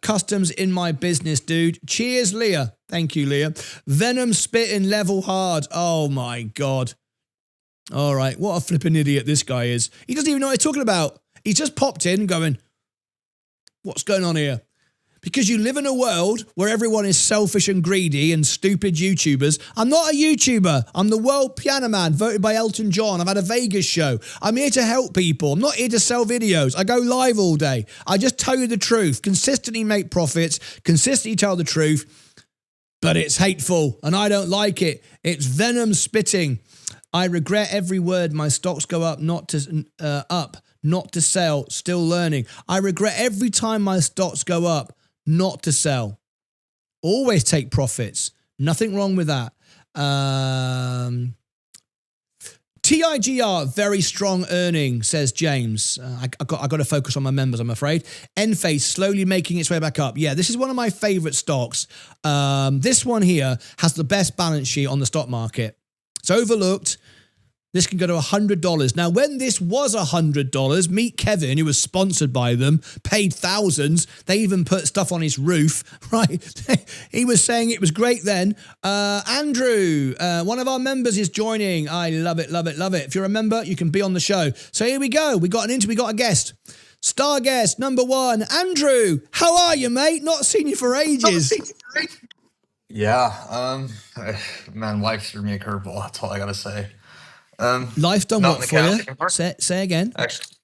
Customs in my business, dude. Cheers, Leah. Thank you, Leah. Venom spitting level hard. Oh, my God. All right, what a flipping idiot this guy is. He doesn't even know what he's talking about. He's just popped in going, what's going on here? Because you live in a world where everyone is selfish and greedy and stupid YouTubers. I'm not a YouTuber. I'm the world piano man voted by Elton John. I've had a Vegas show. I'm here to help people. I'm not here to sell videos. I go live all day. I just tell you the truth, consistently make profits, consistently tell the truth, but it's hateful and I don't like it. It's venom spitting. I regret every word. My stocks go up, not to sell. Still learning. I regret every time my stocks go up, not to sell. Always take profits. Nothing wrong with that. TIGR, very strong earning, says James. I got to focus on my members, I'm afraid. Enphase slowly making its way back up. Yeah, this is one of my favorite stocks. This one here has the best balance sheet on the stock market. It's overlooked. This can go to $100. Now, when this was $100, meet Kevin, who was sponsored by them, paid thousands. They even put stuff on his roof, right? He was saying it was great then. Andrew, one of our members is joining. I love it, love it, love it. If you're a member, you can be on the show. So here we go. We got a guest. Star guest number 1, Andrew. How are you, mate? Not seen you for ages. Yeah, man, life threw me a curveball. That's all I gotta say. Life done not what in the for you? couch anymore. Say again. Actually,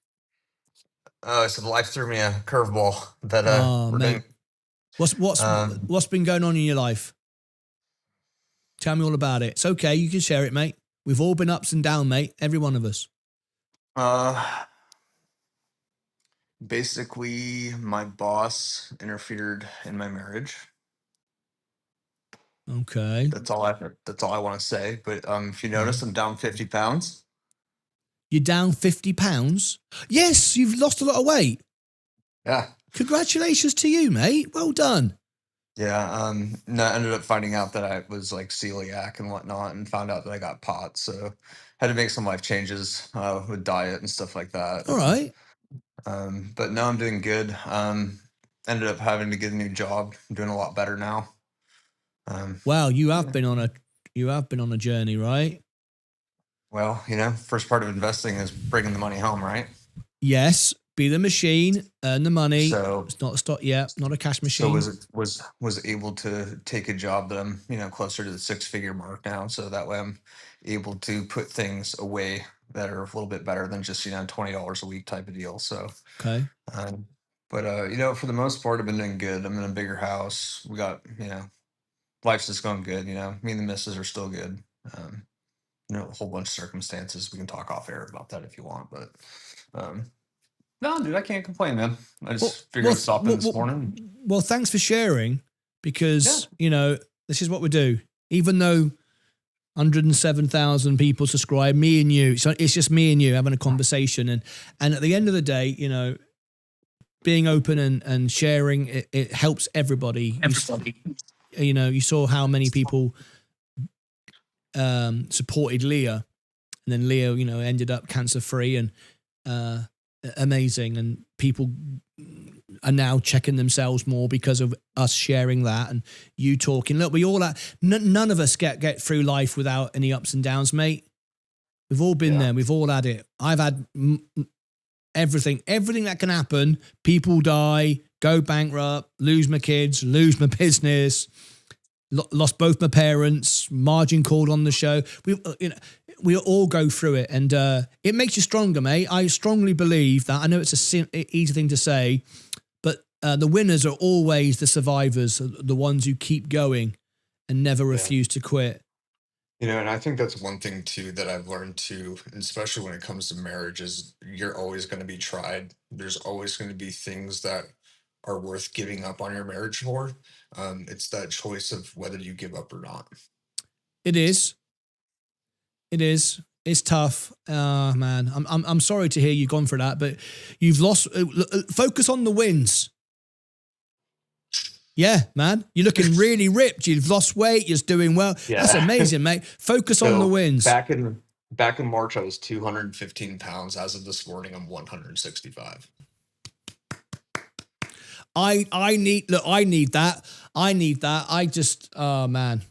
so life threw me a curveball that Oh, we're mate. doing. What's been going on in your life? Tell me all about it. It's okay. You can share it, mate. We've all been ups and down, mate. Every one of us. Basically, my boss interfered in my marriage. Okay. That's all I want to say. But if you notice, I'm down 50 pounds. You're down 50 pounds? Yes, you've lost a lot of weight. Yeah. Congratulations to you, mate. Well done. Yeah. No, I ended up finding out that I was like celiac and whatnot, and found out that I got POTS. So had to make some life changes with diet and stuff like that. All right. But now I'm doing good. Ended up having to get a new job. I'm doing a lot better now. Wow, you have been on a journey, right? Well, first part of investing is bringing the money home, right? Yes. Be the machine, earn the money. So it's not a stock yet, not a cash machine. So was able to take a job that I'm, closer to the 6-figure mark now. So that way I'm able to put things away that are a little bit better than just, $20 a week type of deal. So, okay. But for the most part, I've been doing good. I'm in a bigger house. We got, life's just going good. Me and the missus are still good. A whole bunch of circumstances. We can talk off air about that if you want, but, no, dude, I can't complain, man. I just figured I'd stop in this morning. Well, thanks for sharing, because, this is what we do. Even though 107,000 people subscribe, me and you, so it's just me and you having a conversation. And at the end of the day, being open and sharing, it helps everybody. You saw how many people supported Leah, and then Leah, ended up cancer-free and amazing, and people are now checking themselves more because of us sharing that and you talking. Look, we all none of us get through life without any ups and downs, mate. We've all been there. We've all had it. I've had everything that can happen. People die, go bankrupt, lose my kids, lose my business, lost both my parents, margin called on the show. We all go through it, and it makes you stronger, mate. I strongly believe that. I know it's a easy thing to say, but the winners are always the survivors, the ones who keep going and never refuse to quit. And I think that's one thing too that I've learned too, especially when it comes to marriage, is you're always going to be tried. There's always going to be things that are worth giving up on your marriage for. It's that choice of whether you give up or not. It is. It's tough. Man, I'm sorry to hear you've gone through that, but you've lost. Focus on the wins. Yeah, man, you're looking really ripped. You've lost weight. You're doing well. Yeah. That's amazing, mate. Focus on the wins. Back in March, I was 215 pounds. As of this morning, I'm 165. I need that. I just, oh man.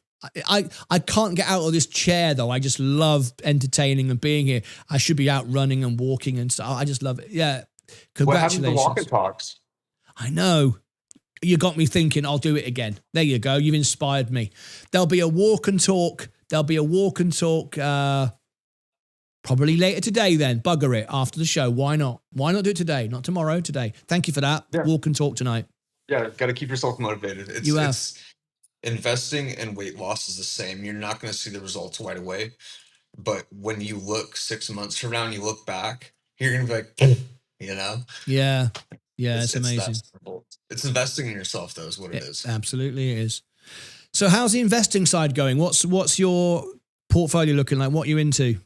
I can't get out of this chair though. I just love entertaining and being here. I should be out running and walking and stuff. I just love it. Yeah. Congratulations. What happened to the walk and talks? I know. You got me thinking, I'll do it again. There you go. You've inspired me. There'll be a walk and talk. Probably later today then. Bugger it. After the show. Why not? Why not do it today? Not tomorrow, today. Thank you for that. Yeah. Walk and talk tonight. Yeah. Got to keep yourself motivated. It's investing and weight loss is the same. You're not going to see the results right away. But when you look 6 months from now and you look back, you're going to be like, Yeah. Yeah, it's amazing. It's investing in yourself, though, is what it is. Absolutely it is. So how's the investing side going? What's your portfolio looking like? What are you into?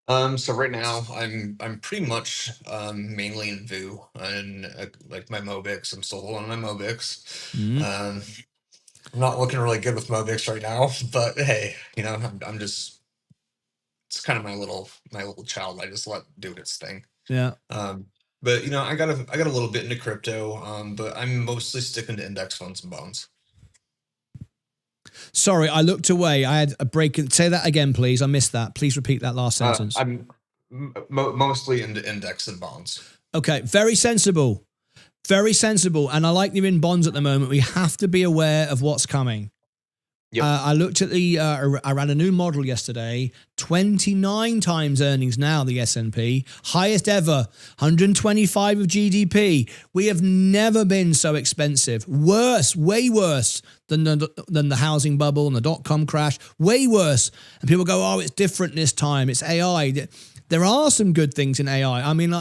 So right now I'm pretty much mainly in VU and like my Mobix. I'm still holding my Mobix. I'm not looking really good with Mobix right now, but hey, I'm just it's kind of my little child. I just let it do its thing. Yeah. But you know, I got a little bit into crypto, but I'm mostly sticking to index funds and bonds. Sorry, I looked away. I had a break. Say that again, please. I missed that. Please repeat that last sentence. I'm mostly into index and bonds. Okay, very sensible. Very sensible. And I like you in bonds at the moment. We have to be aware of what's coming. Yep. I looked at I ran a new model yesterday, 29 times earnings now, the S&P, highest ever, 125 of GDP. We have never been so expensive. Worse, way worse than the housing bubble and the dot-com crash, way worse. And people go, oh, it's different this time, it's AI. There are some good things in AI. I mean,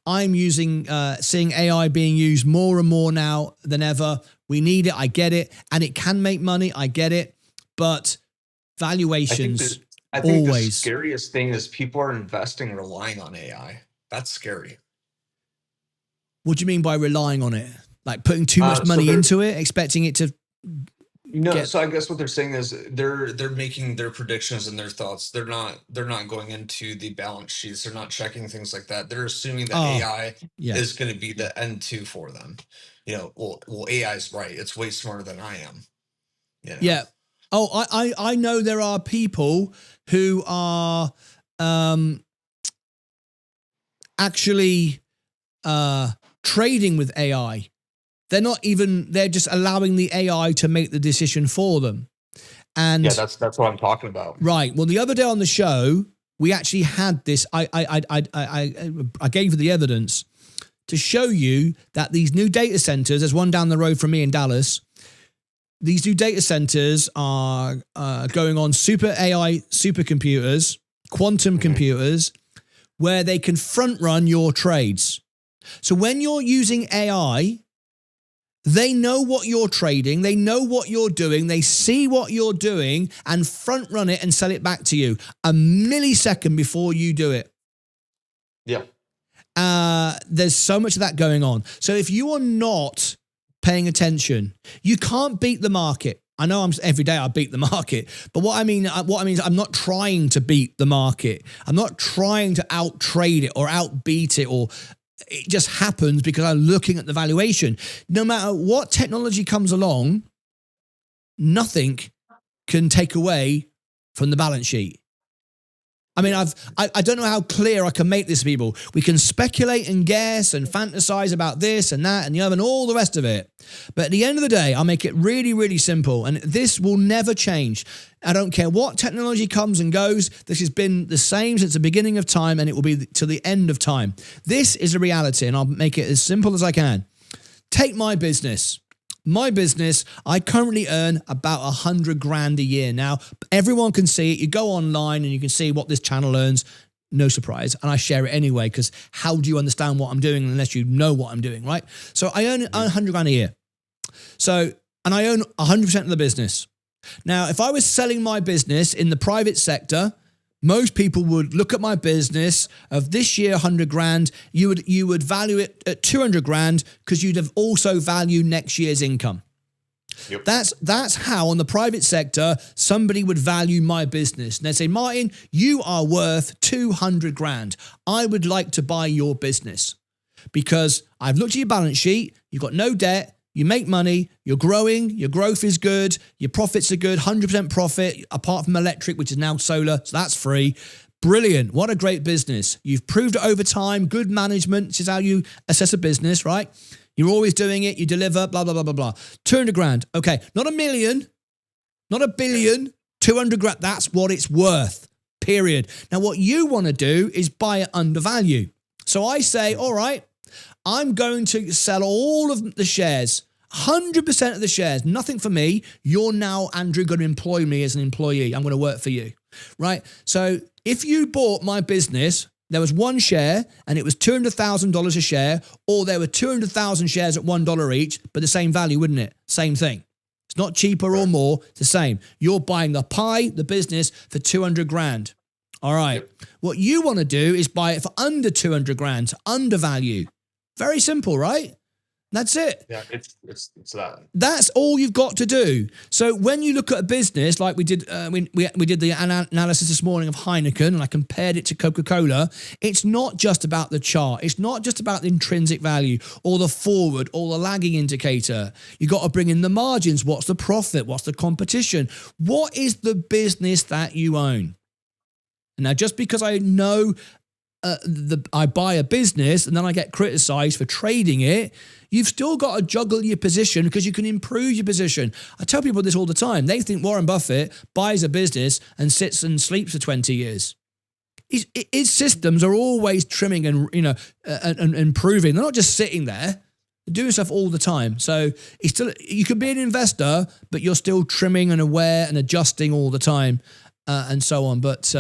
I'm seeing AI being used more and more now than ever. We need it. I get it. And it can make money. I get it. But valuations, I think always. The scariest thing is people are investing relying on AI. That's scary. What do you mean by relying on it? Like putting too much money into it, expecting it to... No, so I guess what they're saying is they're making their predictions and their thoughts. They're not going into the balance sheets. They're not checking things like that. They're assuming that AI is going to be the N2 for them. You know, well, AI is right. It's way smarter than I am. You know? Yeah. Oh, I know there are people who are actually trading with AI. They're just allowing the AI to make the decision for them. And yeah, that's what I'm talking about. Right. Well, the other day on the show, we actually had this. I gave you the evidence to show you that these new data centers, there's one down the road from me in Dallas. These new data centers are going on super AI supercomputers, quantum computers, where they can front run your trades. So when you're using AI, they know what you're trading. They know what you're doing. They see what you're doing and front run it and sell it back to you a millisecond before you do it. Yeah. There's so much of that going on. So if you are not paying attention, you can't beat the market. I know every day I beat the market, but what I mean is I'm not trying to beat the market. I'm not trying to out trade it or outbeat it, or it just happens because I'm looking at the valuation. No matter what technology comes along, nothing can take away from the balance sheet. I mean, I don't know how clear I can make this to people. We can speculate and guess and fantasize about this and that and the other and all the rest of it. But at the end of the day, I'll make it really, really simple. And this will never change. I don't care what technology comes and goes. This has been the same since the beginning of time, and it will be to the end of time. This is a reality, and I'll make it as simple as I can. Take my business. My business, I currently earn about 100 grand a year now. Everyone can see it. You go online and you can see what this channel earns. No surprise. And I share it anyway, because how do you understand what I'm doing unless you know what I'm doing, right? So I earn 100 grand a year. So, and I own 100% of the business. Now, if I was selling my business in the private sector, most people would look at my business of this year, 100 grand. You would value it at 200 grand because you'd have also valued next year's income. Yep. That's how on the private sector, somebody would value my business. And they'd say, Martyn, you are worth 200 grand. I would like to buy your business because I've looked at your balance sheet. You've got no debt. You make money, you're growing, your growth is good, your profits are good, 100% profit, apart from electric, which is now solar, so that's free. Brilliant. What a great business. You've proved it over time, good management. This is how you assess a business, right? You're always doing it, you deliver, blah, blah, blah, blah, blah. 200 grand. Okay, not a million, not a billion, 200 grand. That's what it's worth, period. Now, what you want to do is buy it under value. So I say, all right, I'm going to sell all of the shares, 100% of the shares, nothing for me. You're now, Andrew, going to employ me as an employee. I'm going to work for you, right? So if you bought my business, there was one share and it was $200,000 a share, or there were 200,000 shares at $1 each, but the same value, wouldn't it? Same thing. It's not cheaper or more, it's the same. You're buying the pie, the business, for 200 grand. All right. Yep. What you want to do is buy it for under 200 grand, to undervalue. Very simple, right? That's it. Yeah, it's that. That's all you've got to do. So when you look at a business like we did, we did the analysis this morning of Heineken, and I compared it to Coca-Cola. It's not just about the chart. It's not just about the intrinsic value or the forward or the lagging indicator. You got to bring in the margins. What's the profit? What's the competition? What is the business that you own? Now, just because I know I buy a business and then I get criticized for trading it, you've still got to juggle your position because you can improve your position. I tell people this all the time. They think Warren Buffett buys a business and sits and sleeps for 20 years. His systems are always trimming and and improving. They're not just sitting there. They're doing stuff all the time. So you can be an investor, but you're still trimming and aware and adjusting all the time and so on. But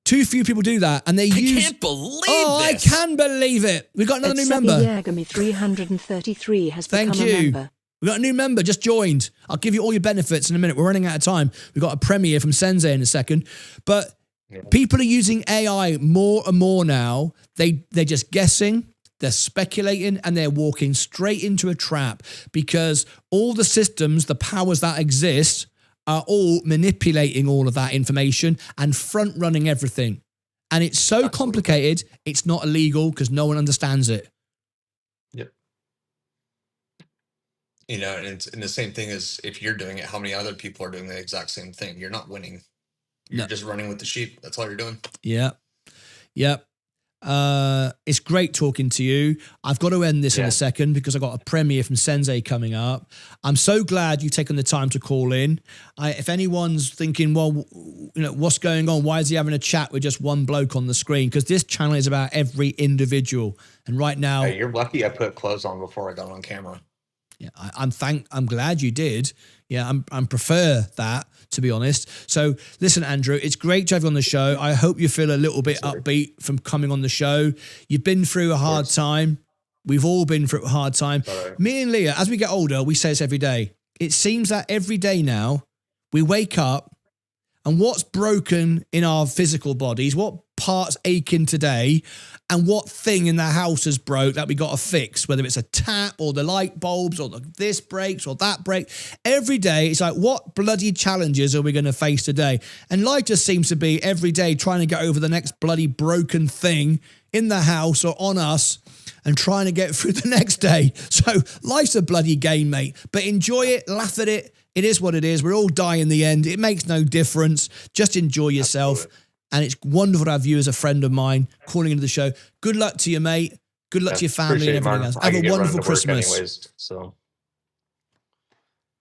too few people do that, and I can't believe this. I can believe it. We've got another new member. Yagami 333 has Thank become you. a member. We've got a new member, just joined. I'll give you all your benefits in a minute. We're running out of time. We've got a premiere from Sensei in a second. But people are using AI more and more now. They're just guessing, they're speculating, and they're walking straight into a trap because all the systems, the powers that exist, are all manipulating all of that information and front-running everything. And it's so complicated, it's not illegal because no one understands it. Yep. And the same thing is if you're doing it, how many other people are doing the exact same thing? You're not winning. You're just running with the sheep. That's all you're doing. Yeah. Yep. It's great talking to you. I've got to end this in a second because I've got a premiere from Sensei coming up. I'm so glad you've taken the time to call in. If anyone's thinking, well, what's going on? Why is he having a chat with just one bloke on the screen? Because this channel is about every individual. And right now, hey, you're lucky I put clothes on before I got on camera. Yeah, I'm glad you did. Yeah, I prefer that, to be honest. So listen, Andrew, it's great to have you on the show. I hope you feel a little bit upbeat from coming on the show. You've been through a hard time. We've all been through a hard time. Me and Leah, as we get older, we say this every day. It seems that every day now we wake up and what's broken in our physical bodies, what parts aching today, and what thing in the house has broke that we got to fix, whether it's a tap or the light bulbs or this breaks or that break. Every day, it's like, what bloody challenges are we going to face today? And life just seems to be every day trying to get over the next bloody broken thing in the house or on us and trying to get through the next day. So life's a bloody game, mate. But enjoy it, laugh at it. It is what it is. We'll all die in the end. It makes no difference. Just enjoy yourself. Absolutely. And it's wonderful to have you as a friend of mine calling into the show. Good luck to you, mate. Good luck to your family and everything else. Have a wonderful Christmas. Anyways, so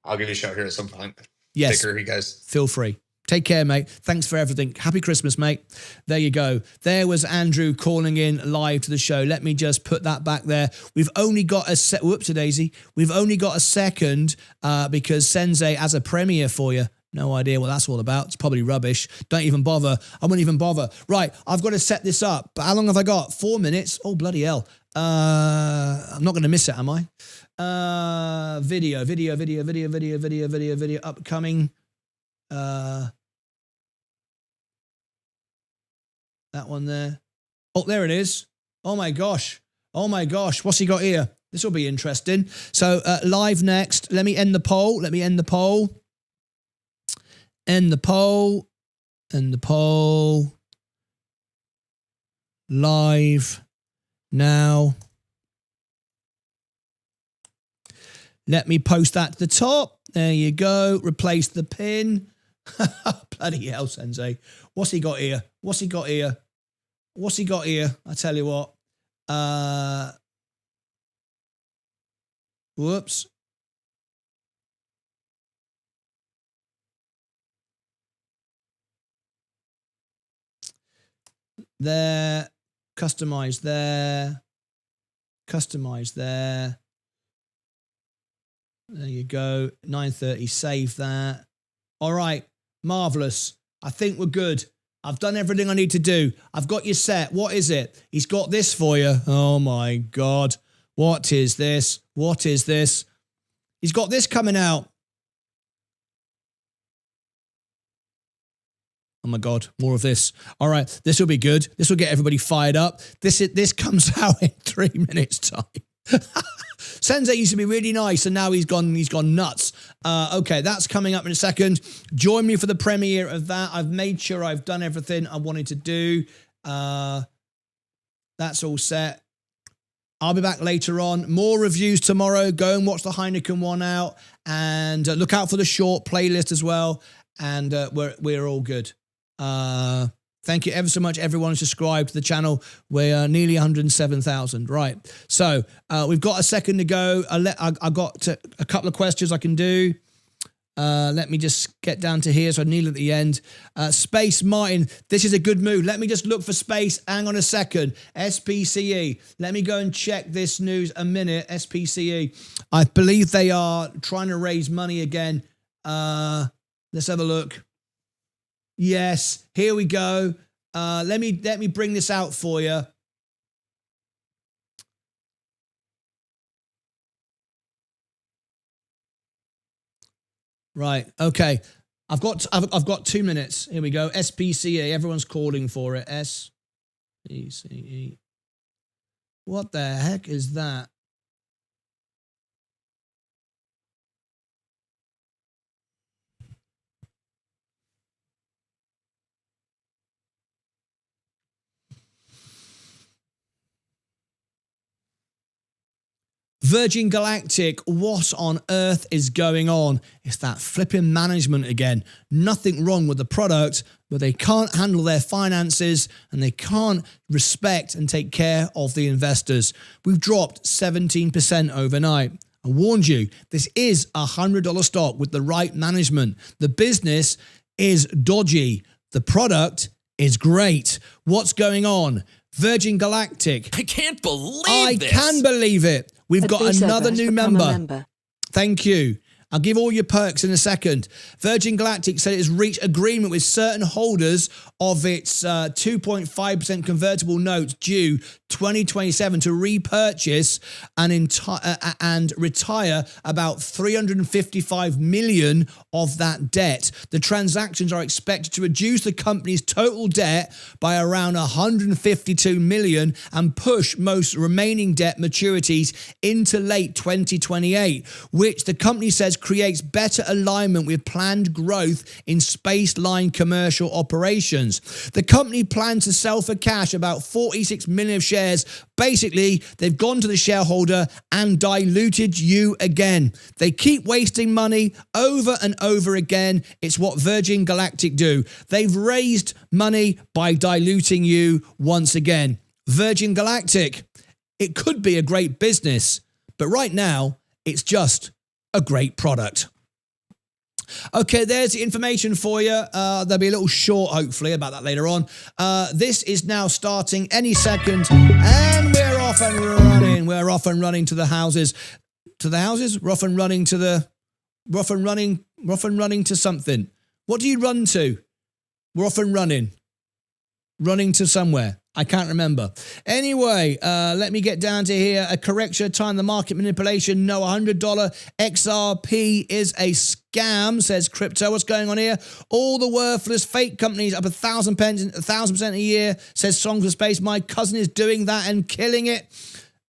I'll give you a shout here at some point. Yes. Take care, you guys. Feel free. Take care, mate. Thanks for everything. Happy Christmas, mate. There you go. There was Andrew calling in live to the show. Let me just put that back there. We've only got a whoopsie-daisy. We've only got a second because Sensei has a premiere for you. No idea what that's all about. It's probably rubbish. Don't even bother. I won't even bother. Right, I've got to set this up. But how long have I got? 4 minutes? Oh, bloody hell. I'm not going to miss it, am I? Video, upcoming. That one there. Oh, there it is. Oh my gosh. What's he got here? This will be interesting. So live next. Let me end the poll. End the poll. Live now. Let me post that to the top. There you go. Replace the pin. Bloody hell, Sensei. What's he got here? I tell you what. Whoops. There. Customize there. There you go. 9:30. Save that. All right. Marvelous. I think we're good. I've done everything I need to do. I've got you set. What is it? He's got this for you. Oh my God. What is this? He's got this coming out. Oh my God, more of this. All right, this will be good. This will get everybody fired up. This comes out in 3 minutes time. Sensei used to be really nice, and now he's gone nuts. Okay, that's coming up in a second. Join me for the premiere of that. I've made sure I've done everything I wanted to do. That's all set. I'll be back later on. More reviews tomorrow. Go and watch the Heineken one out, and look out for the short playlist as well. And we're all good. Thank you ever so much, everyone who subscribed to the channel. We're nearly 107,000. Right. So we've got a second to go. I got a couple of questions I can do. Let me just get down to here. So I kneel at the end. Space Martin, this is a good move. Let me just look for space. Hang on a second. SPCE. Let me go and check this news a minute. SPCE. I believe they are trying to raise money again. Let's have a look. Yes, here we go. Let me bring this out for you. Right. Okay. I've got 2 minutes. Here we go. SPCE. Everyone's calling for it. SPCE. What the heck is that? Virgin Galactic, what on earth is going on? It's that flipping management again. Nothing wrong with the product, but they can't handle their finances and they can't respect and take care of the investors. We've dropped 17% overnight. I warned you, this is a $100 stock with the right management. The business is dodgy. The product is great. What's going on? Virgin Galactic. I can't believe this. I can believe it. We've got another new member. Thank you. I'll give all your perks in a second. Virgin Galactic said it has reached agreement with certain holders of its 2.5% convertible notes due 2027 to repurchase and retire about 355 million of that debt. The transactions are expected to reduce the company's total debt by around 152 million and push most remaining debt maturities into late 2028, which the company says creates better alignment with planned growth in spaceline commercial operations. The company plans to sell for cash about 46 million of shares. Basically, they've gone to the shareholder and diluted you again. They keep wasting money over and over again. It's what Virgin Galactic do. They've raised money by diluting you once again. Virgin Galactic, it could be a great business, but right now, it's just a great product. Okay, there's the information for you. There'll be a little short, hopefully, about that later on. This is now starting any second, and we're off and running. We're off and running to the houses. To the houses? We're off and running to the... We're off and running to something. What do you run to? We're off and running. Running to somewhere. I can't remember. Anyway, let me get down to here. A correction time, the market manipulation. No, $100 XRP is a scam, says crypto. What's going on here? All the worthless fake companies up 1,000% a year, says Song for Space. My cousin is doing that and killing it.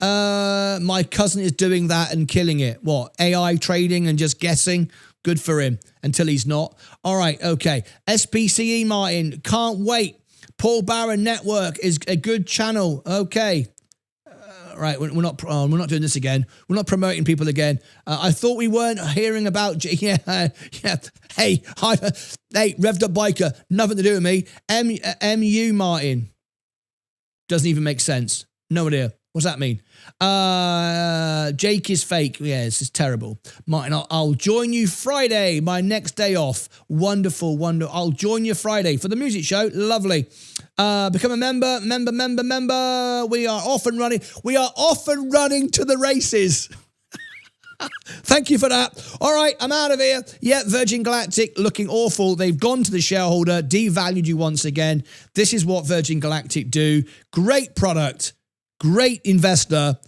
My cousin is doing that and killing it. What? AI trading and just guessing? Good for him until he's not. All right, okay. SPCE, Martin. Can't wait. Paul Barron Network is a good channel. Okay. Right, we're not doing this again. We're not promoting people again. I thought we weren't hearing about... Yeah. Hey, Revved Up Biker. Nothing to do with me. MU Martin. Doesn't even make sense. No idea. What's that mean? Jake is fake. Yeah, this is terrible. Martin, I'll join you Friday, my next day off. Wonderful. I'll join you Friday for the music show. Lovely. Become a member. We are off and running. We are off and running to the races. Thank you for that. All right, I'm out of here. Yeah, Virgin Galactic looking awful. They've gone to the shareholder, devalued you once again. This is what Virgin Galactic do. Great product. Great investor,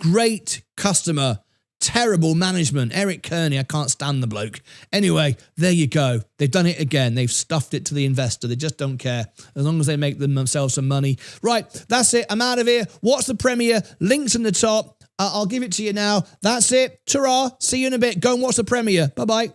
great customer, terrible management. Eric Kearney, I can't stand the bloke. Anyway, there you go. They've done it again. They've stuffed it to the investor. They just don't care as long as they make themselves some money. Right, that's it. I'm out of here. Watch the premiere. Links in the top. I'll give it to you now. That's it. Ta-ra. See you in a bit. Go and watch the premiere. Bye-bye.